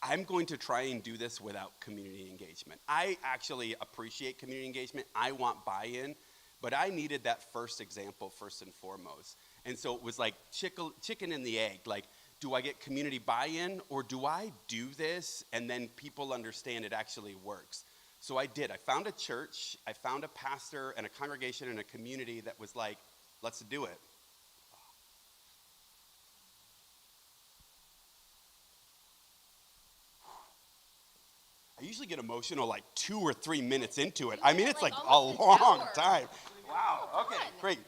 I'm going to try and do this without community engagement. I actually appreciate community engagement. I want buy-in. But I needed that first example first and foremost. And so it was like chicken and the egg. Like, do I get community buy-in, or do I do this and then people understand it actually works? So I did. I found a church. I found a pastor and a congregation and a community that was like, let's do it. I usually get emotional like 2 or 3 minutes into it. I mean, it's like a long time. Wow. Okay, great.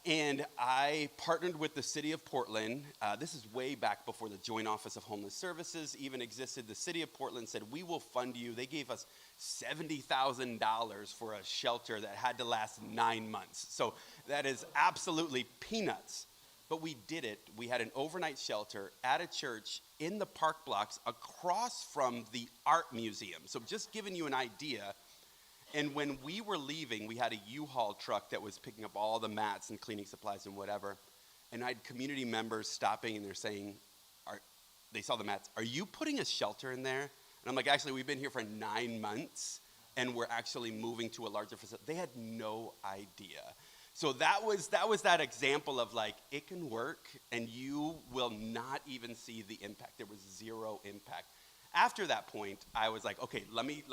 And I partnered with the city of Portland. This is way back before the Joint Office of Homeless Services even existed. The city of Portland said, we will fund you. They gave us $70,000 for a shelter that had to last 9 months. So that is absolutely peanuts. But we did it. We had an overnight shelter at a church in the park blocks across from the art museum. So just giving you an idea. And when we were leaving, we had a U-Haul truck that was picking up all the mats and cleaning supplies and whatever. And I had community members stopping, and they're saying, they saw the mats, are you putting a shelter in there? And I'm like, actually, we've been here for 9 months, and we're actually moving to a larger facility. They had no idea. So that was that example of like, it can work, and you will not even see the impact. There was zero impact. After that point, I was like, okay, let me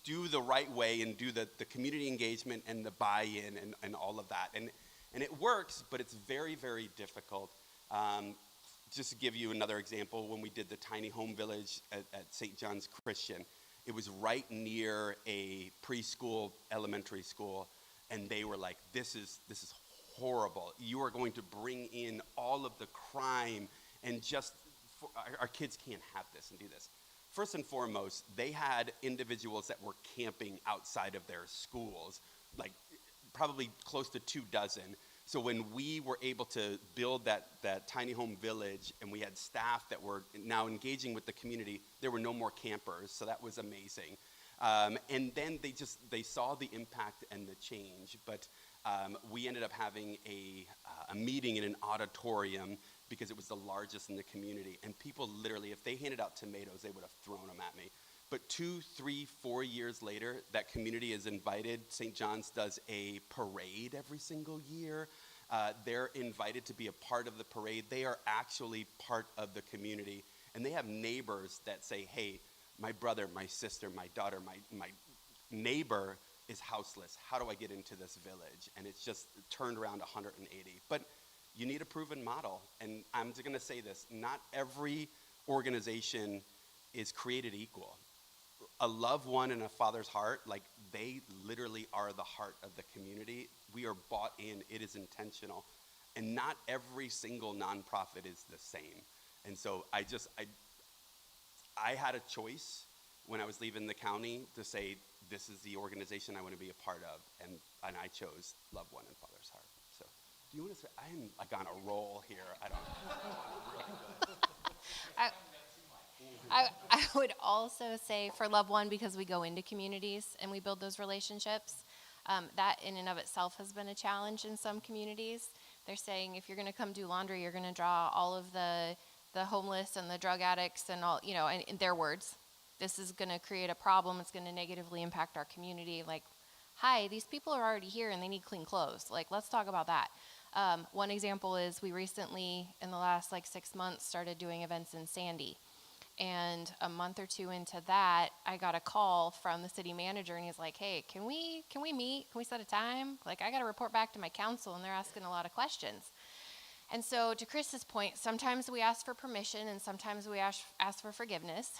do the right way and do the community engagement and the buy-in and all of that. And it works, but it's very, very difficult. Just to give you another example, when we did the tiny home village at St. John's Christian, it was right near a preschool, elementary school, and they were like, this is horrible. You are going to bring in all of the crime, and just, our kids can't have this and do this. First and foremost, they had individuals that were camping outside of their schools, like probably close to 24. So when we were able to build that tiny home village, and we had staff that were now engaging with the community, there were no more campers, so that was amazing. And then they saw the impact and the change, but we ended up having a meeting in an auditorium because it was the largest in the community. And people literally, if they handed out tomatoes, they would have thrown them at me. But 2, 3, 4 years later, that community is invited. St. John's does a parade every single year. They're invited to be a part of the parade. They are actually part of the community. And they have neighbors that say, hey, my brother, my sister, my daughter, my neighbor is houseless. How do I get into this village? And it's just turned around 180. But you need a proven model. And I'm just going to say this. Not every organization is created equal. A Love One and a Father's Heart, like, they literally are the heart of the community. We are bought in. It is intentional. And not every single nonprofit is the same. And so I had a choice when I was leaving the county to say, this is the organization I want to be a part of. And I chose Love One and Father's Heart. So do you want to say, I'm like on a roll here. I don't know. Really good. I would also say for Love One, because we go into communities and we build those relationships, that in and of itself has been a challenge in some communities. They're saying, if you're going to come do laundry, you're going to draw all of the homeless and the drug addicts and all, and in their words, this is going to create a problem. It's going to negatively impact our community. Like, hi, these people are already here and they need clean clothes. Like, let's talk about that. One example is we recently, in the last 6 months, started doing events in Sandy. And a month or two into that, I got a call from the city manager, and he's like, hey, can we meet? Can we set a time? Like, I got to report back to my council, and they're asking a lot of questions. And so to Chris's point, sometimes we ask for permission, and sometimes we ask for forgiveness.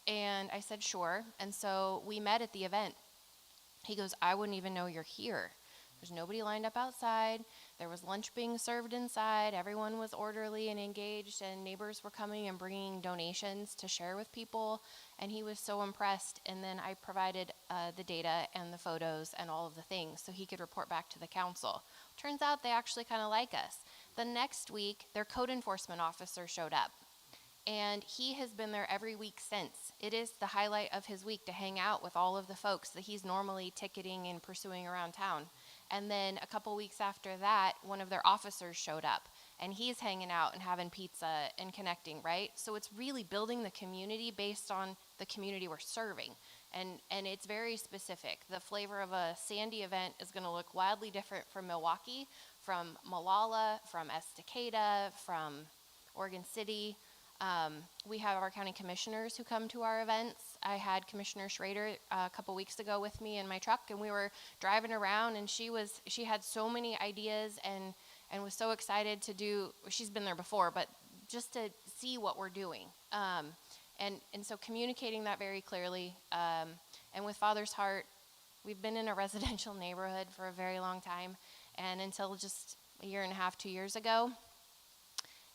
And I said, sure. And so we met at the event. He goes, I wouldn't even know you're here. There's nobody lined up outside. There was lunch being served inside. Everyone was orderly and engaged, and neighbors were coming and bringing donations to share with people. And he was so impressed. And then I provided the data and the photos and all of the things so he could report back to the council. Turns out they actually kind of like us. The next week, their code enforcement officer showed up. And he has been there every week since. It is the highlight of his week to hang out with all of the folks that he's normally ticketing and pursuing around town. And then a couple weeks after that, one of their officers showed up, and he's hanging out and having pizza and connecting, right? So it's really building the community based on the community we're serving. And it's very specific. The flavor of a Sandy event is going to look wildly different from Milwaukie, from Malala, from Estacada, from Oregon City. We have our county commissioners who come to our events. I had Commissioner Schrader a couple weeks ago with me in my truck, and we were driving around, and she had so many ideas and was so excited to do. She's been there before, but just to see what we're doing. And so communicating that very clearly. And with Father's Heart, we've been in a residential neighborhood for a very long time, and until just a year and a half, 2 years ago,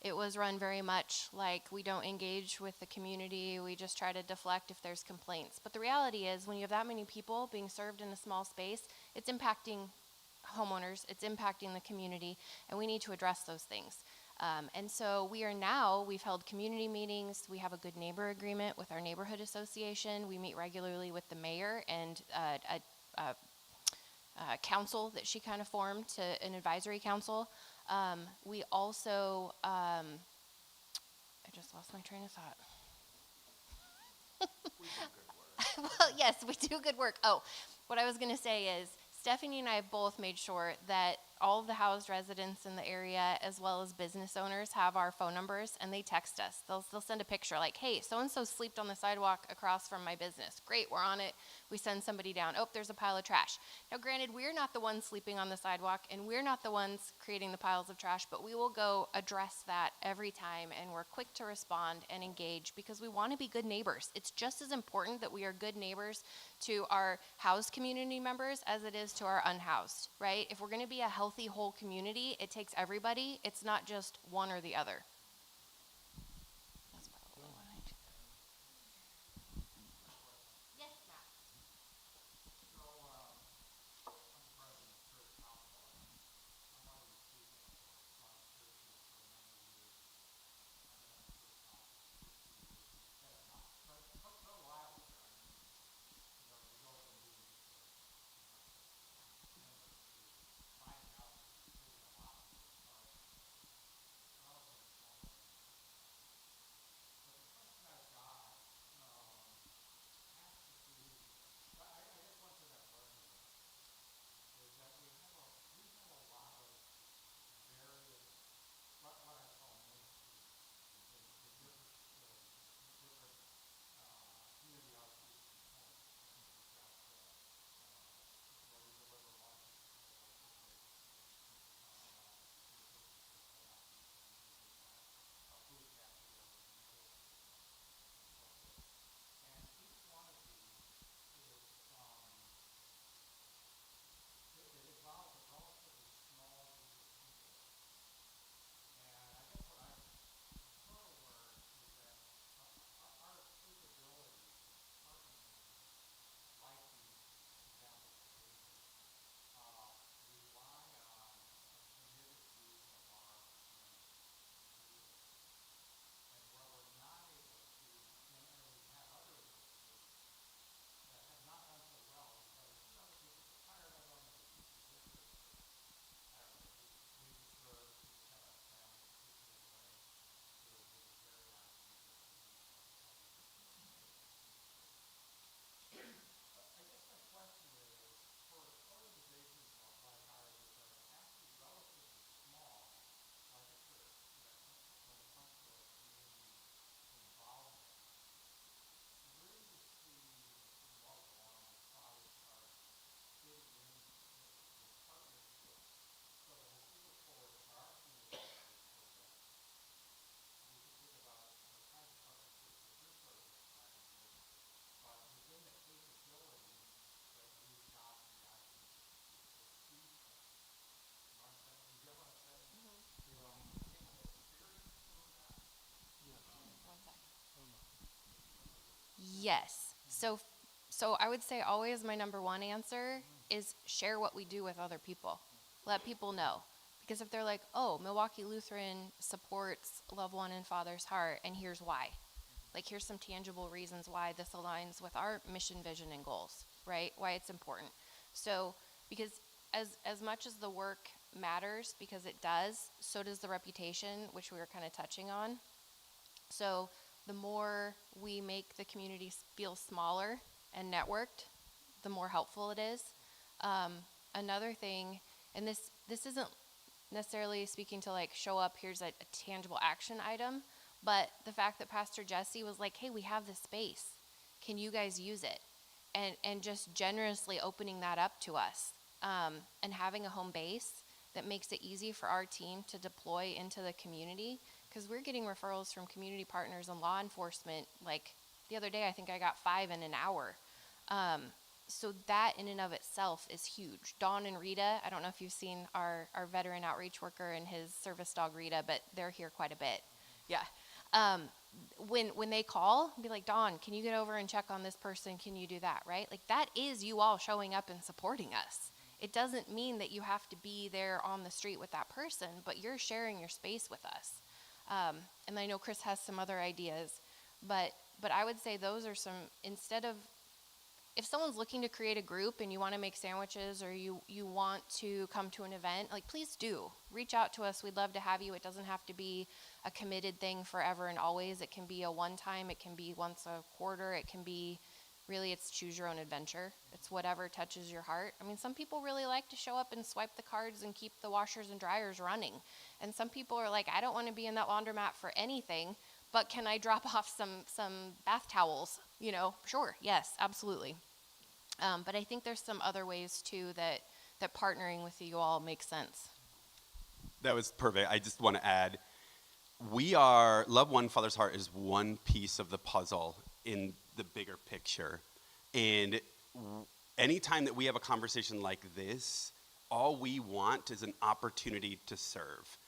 it was run very much like we don't engage with the community. We just try to deflect if there's complaints. But the reality is, when you have that many people being served in a small space, it's impacting homeowners, it's impacting the community, and we need to address those things. And so we've held community meetings. We have a good neighbor agreement with our neighborhood association. We meet regularly with the mayor and a council that she kind of formed, an advisory council. We also, I just lost my train of thought. We do good work. Well, yes, we do good work. Oh, what I was going to say is Stephanie and I have both made sure that all of the housed residents in the area, as well as business owners, have our phone numbers, and they text us. They'll send a picture like, hey, so-and-so slept on the sidewalk across from my business. Great, we're on it. We send somebody down. Oh, there's a pile of trash. Now, granted, we're not the ones sleeping on the sidewalk, and we're not the ones creating the piles of trash, but we will go address that every time, and we're quick to respond and engage because we want to be good neighbors. It's just as important that we are good neighbors to our housed community members as it is to our unhoused, right? If we're going to be a healthy whole community, it takes everybody. It's not just one or the other. That's probably what I do. Yes, Matt. Yes. So I would say always my number one answer is share what we do with other people. Let people know. Because if they're like, oh, Milwaukie Lutheran supports Love One and Father's Heart, and here's why. Like, here's some tangible reasons why this aligns with our mission, vision, and goals, right? Why it's important. So, because as much as the work matters, because it does, so does the reputation, which we were kind of touching on. So the more we make the community feel smaller and networked, the more helpful it is. Another thing, and this isn't necessarily speaking to like show up, here's a tangible action item, but the fact that Pastor Jesse was like, hey, we have this space. Can you guys use it? And just generously opening that up to us, and having a home base that makes it easy for our team to deploy into the community, because we're getting referrals from community partners and law enforcement. Like the other day, I think I got 5 in an hour. So that in and of itself is huge. Dawn and Rita, I don't know if you've seen our veteran outreach worker and his service dog Rita, but they're here quite a bit. Yeah. When they call, be like, Dawn, can you get over and check on this person? Can you do that, right? Like that is you all showing up and supporting us. It doesn't mean that you have to be there on the street with that person, but you're sharing your space with us. And I know Chris has some other ideas, but I would say those are some, instead of, if someone's looking to create a group and you want to make sandwiches or you want to come to an event, like please do. Reach out to us. We'd love to have you. It doesn't have to be a committed thing forever and always. It can be a one time. It can be once a quarter. It can be really it's choose your own adventure. It's whatever touches your heart. I mean, some people really like to show up and swipe the cards and keep the washers and dryers running. And some people are like, I don't want to be in that laundromat for anything, but can I drop off some bath towels? You know, sure, yes, absolutely. But I think there's some other ways too that partnering with you all makes sense. That was perfect. I just want to add, Love One Father's Heart is one piece of the puzzle in the bigger picture. And anytime that we have a conversation like this, all we want is an opportunity to serve.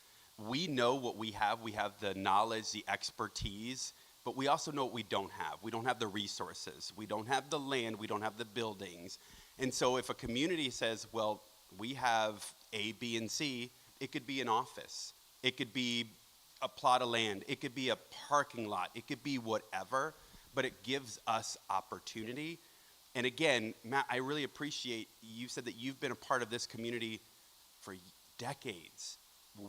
We know what we have. We have the knowledge, the expertise, but we also know what we don't have. We don't have the resources. We don't have the land. We don't have the buildings. And so if a community says, well, we have A, B, and C, it could be an office. It could be a plot of land. It could be a parking lot. It could be whatever, but it gives us opportunity. And again, Matt, I really appreciate you said that you've been a part of this community for decades.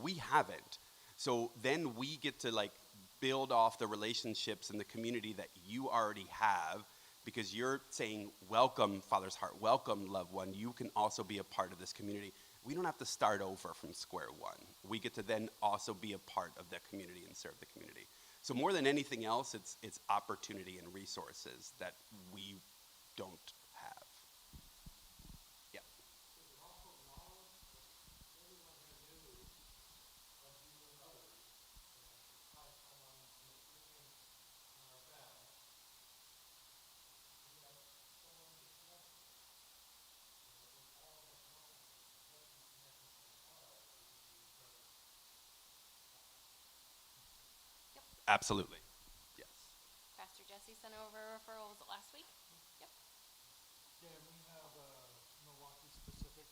We haven't. So then we get to like build off the relationships in the community that you already have, because you're saying, welcome Father's Heart, welcome Loved One. You can also be a part of this community. We don't have to start over from square one. We get to then also be a part of the community and serve the community. So more than anything else, it's opportunity and resources that we don't have. Yeah. Absolutely. Yes. Pastor Jesse sent over a referral, was it last week? Yep. Yeah, we have Milwaukee specific,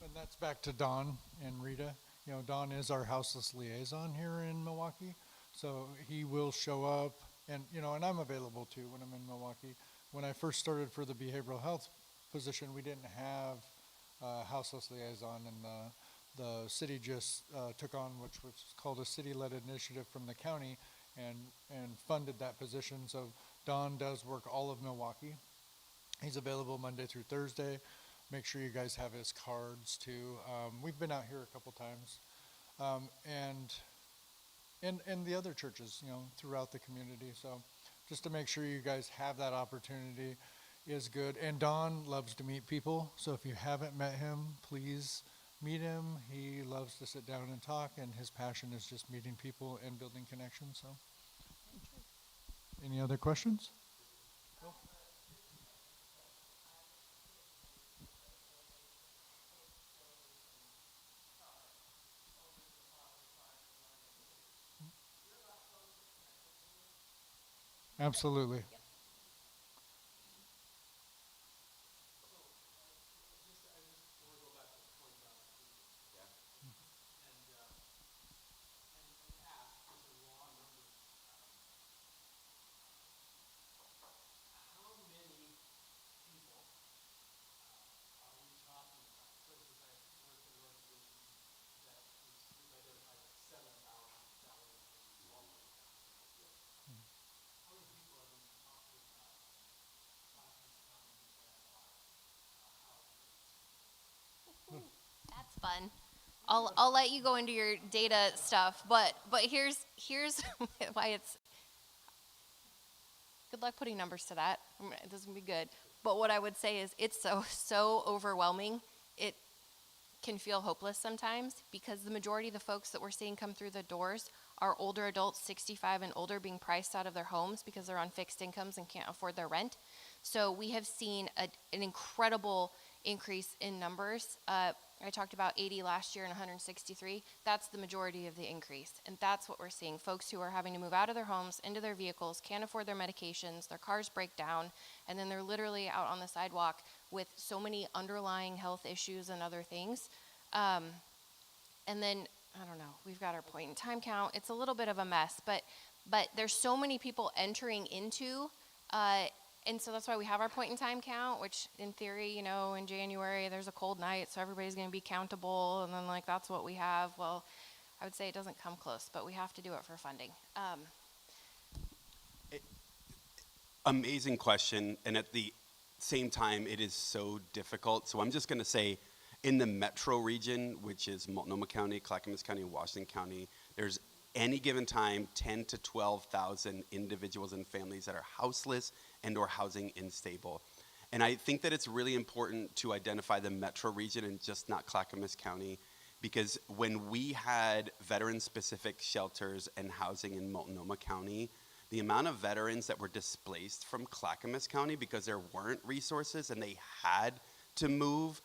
and that's back to Don and Rita. You know, Don is our houseless liaison here in Milwaukee, so he will show up, and and I'm available too when I'm in Milwaukee. When I first started for the behavioral health position, we didn't have a houseless liaison, and the city just took on which was called a city-led initiative from the county, and funded that position. So Don does work all of Milwaukee. He's available Monday through Thursday. Make sure you guys have his cards too. We've been out here a couple times, and the other churches, throughout the community. So just to make sure you guys have that opportunity is good. And Don loves to meet people. So if you haven't met him, please meet him. He loves to sit down and talk, and his passion is just meeting people and building connections. So, any other questions? No? Absolutely. That's fun. I'll let you go into your data stuff, but here's why it's good luck putting numbers to that. This is gonna be good. But what I would say is it's so overwhelming. It can feel hopeless sometimes, because the majority of the folks that we're seeing come through the doors are older adults, 65 and older, being priced out of their homes because they're on fixed incomes and can't afford their rent. So we have seen an incredible increase in numbers. I talked about 80 last year and 163. That's the majority of the increase. And that's what we're seeing. Folks who are having to move out of their homes, into their vehicles, can't afford their medications, their cars break down, and then they're literally out on the sidewalk with so many underlying health issues and other things. And then, I don't know, we've got our point in time count. It's a little bit of a mess, but there's so many people entering into, and so that's why we have our point in time count, which in theory, in January, there's a cold night, so everybody's going to be countable, and then that's what we have. Well, I would say it doesn't come close, but we have to do it for funding. Amazing question, and at the same time, it is so difficult. So I'm just going to say, in the metro region, which is Multnomah County, Clackamas County, and Washington County, there's any given time 10 to 12,000 individuals and families that are houseless and or housing unstable. And I think that it's really important to identify the metro region and just not Clackamas County, because when we had veteran-specific shelters and housing in Multnomah County, the amount of veterans that were displaced from Clackamas County because there weren't resources and they had to move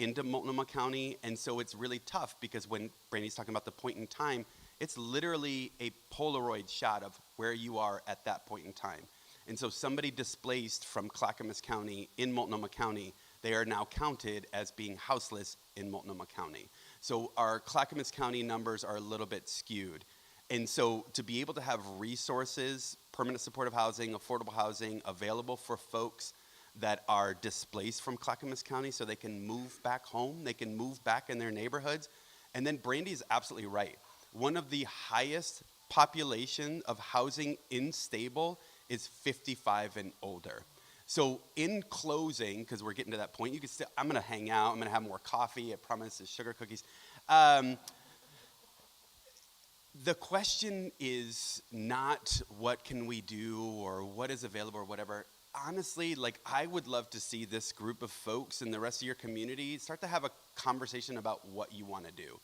into Multnomah County. And so it's really tough because when Brandy's talking about the point in time, it's literally a Polaroid shot of where you are at that point in time. And so somebody displaced from Clackamas County in Multnomah County, they are now counted as being houseless in Multnomah County. So our Clackamas County numbers are a little bit skewed. And so to be able to have resources, permanent supportive housing, affordable housing available for folks that are displaced from Clackamas County so they can move back home, they can move back in their neighborhoods. And then Brandy's absolutely right. One of the highest population of housing unstable is 55 and older. So in closing, because we're getting to that point, you can still, I'm gonna hang out, I'm gonna have more coffee, I promise, there's sugar cookies. The question is not what can we do or what is available or whatever. Honestly, like I would love to see this group of folks and the rest of your community start to have a conversation about what you want to do.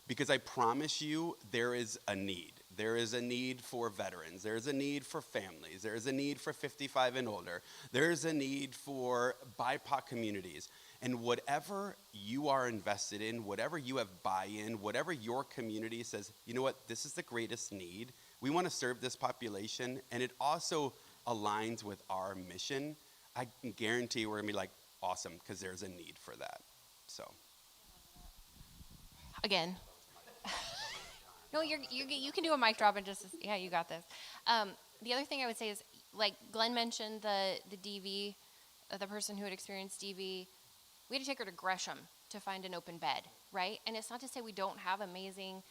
Because I promise you, there is a need. There is a need for veterans. There is a need for families. There is a need for 55 and older. There is a need for BIPOC communities. And whatever you are invested in, whatever you have buy-in, whatever your community says, you know what, this is the greatest need. We want to serve this population, and it also aligns with our mission. I can guarantee we're going to be like, awesome, because there's a need for that. So. Again. No, you can do a mic drop and just, yeah, you got this. The other thing I would say is, like Glenn mentioned, the DV, the person who had experienced DV, we had to take her to Gresham to find an open bed, right? And it's not to say we don't have amazing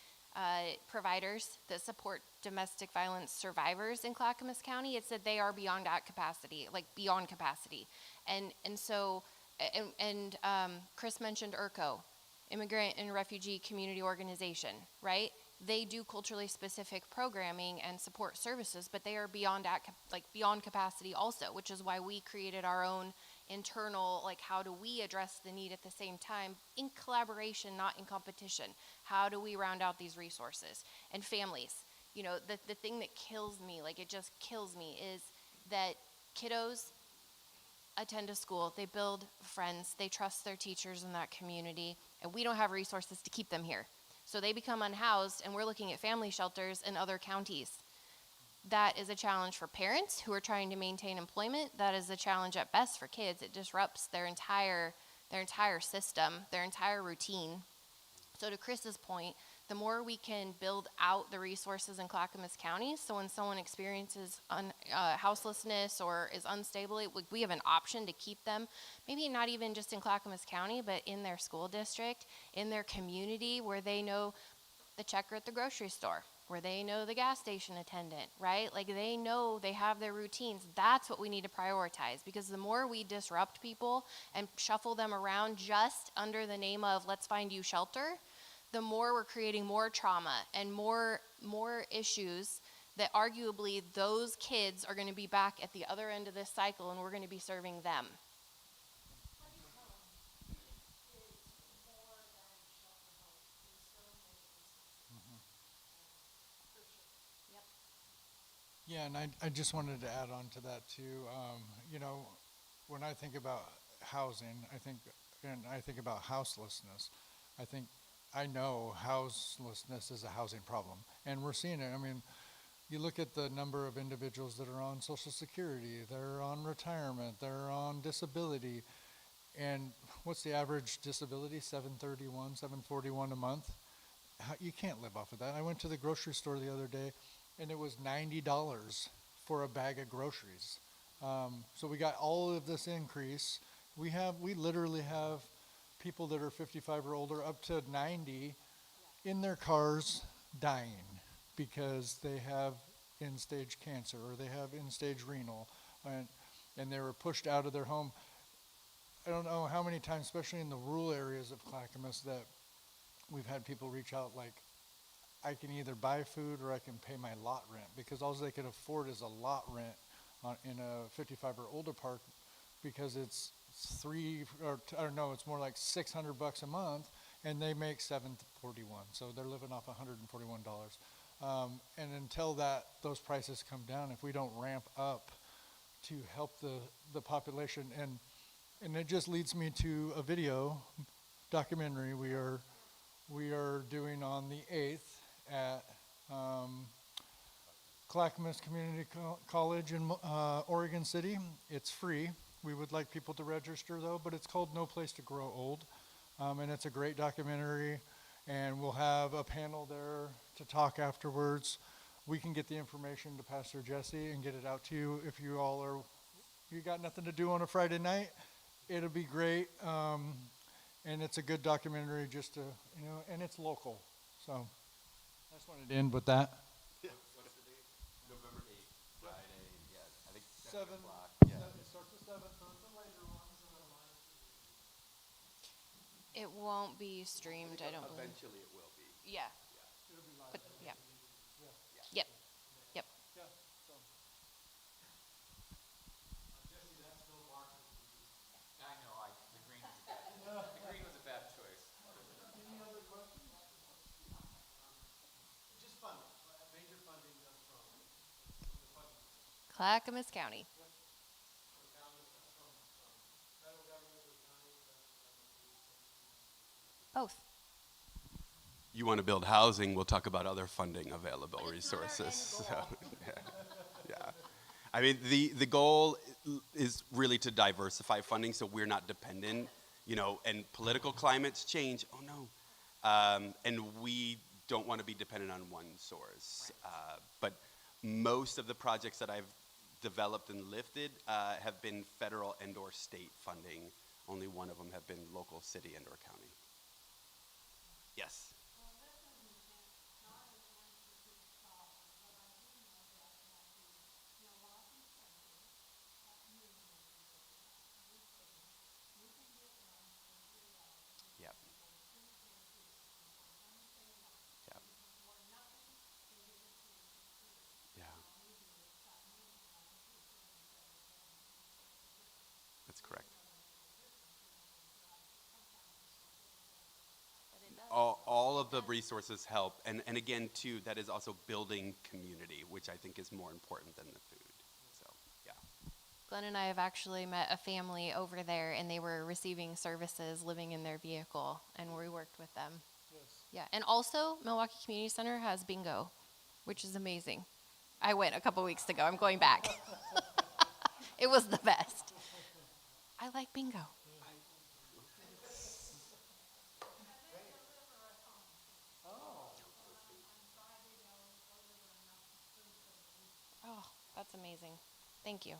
providers that support domestic violence survivors in Clackamas County. It's that they are beyond that capacity, like beyond capacity. And so, Chris mentioned ERCO, Immigrant and Refugee Community Organization, right? They do culturally specific programming and support services, but they are beyond capacity also, which is why we created our own internal, like, how do we address the need at the same time in collaboration, not in competition? How do we round out these resources? And families, you know, the thing that kills me, like it just kills me, is that kiddos attend a school, they build friends, they trust their teachers in that community, and we don't have resources to keep them here. So they become unhoused, and we're looking at family shelters in other counties. That is a challenge for parents who are trying to maintain employment. That is a challenge at best for kids. It disrupts their entire system, their entire routine. So to Chris's point, the more we can build out the resources in Clackamas County, so when someone experiences houselessness or is unstable, we have an option to keep them, maybe not even just in Clackamas County, but in their school district, in their community, where they know the checker at the grocery store, where they know the gas station attendant, right? Like they know, they have their routines. That's what we need to prioritize, because the more we disrupt people and shuffle them around just under the name of let's find you shelter, the more we're creating more trauma and more issues that arguably those kids are going to be back at the other end of this cycle, and we're going to be serving them. Yeah, and I just wanted to add on to that too. You know, when I think about housing, I think about houselessness. I know houselessness is a housing problem, and we're seeing it. I mean, you look at the number of individuals that are on Social Security, they're on retirement, they're on disability, and what's the average disability? $741 a month? You can't live off of that. I went to the grocery store the other day, and it was $90 for a bag of groceries. So we got all of this increase. We literally have people that are 55 or older up to 90 in their cars dying because they have end-stage cancer or they have end-stage renal and they were pushed out of their home. I don't know how many times, especially in the rural areas of Clackamas, that we've had people reach out like, I can either buy food or I can pay my lot rent, because all they can afford is a lot rent in a 55 or older park, because it's it's more like $600 a month, and they make $741, so they're living off $141. And until those prices come down, if we don't ramp up to help the population, and it just leads me to a video documentary we are doing on the 8th at Clackamas Community College in Oregon City. It's free. We would like people to register though, but it's called No Place to Grow Old. And it's a great documentary, and we'll have a panel there to talk afterwards. We can get the information to Pastor Jesse and get it out to you if you got nothing to do on a Friday night. It'll be great. And it's a good documentary just to, and it's local. So I just wanted to end with that. What's the date? November 8th, Friday. Yeah, I think 7 o'clock. Yeah. It starts at 7, so it's a later one. It won't be streamed, I don't believe. Eventually it will be. Yeah. It'll be live. But, yeah. Yeah. Yep. Yep. Yeah. So. I know, the green was a bad choice. Any other questions? Just funding. Major funding comes from the funding. Clackamas County. Both. You want to build housing, we'll talk about other funding available resources. So, yeah. I mean, the goal is really to diversify funding so we're not dependent, and political climates change. Oh no. And we don't want to be dependent on one source. But most of the projects that I've developed and lifted have been federal and or state funding. Only one of them have been local, city, and or county. Yes. Yep. Yep. Yeah. That's correct. All of the resources help, and again too, that is also building community, which I think is more important than the food. So yeah. Glenn and I have actually met a family over there, and they were receiving services living in their vehicle, and we worked with them. Yes. Yeah, and also Milwaukie Community Center has bingo, which is amazing. I went a couple weeks ago. I'm going back. It was the best. I like bingo. Oh, that's amazing. Thank you.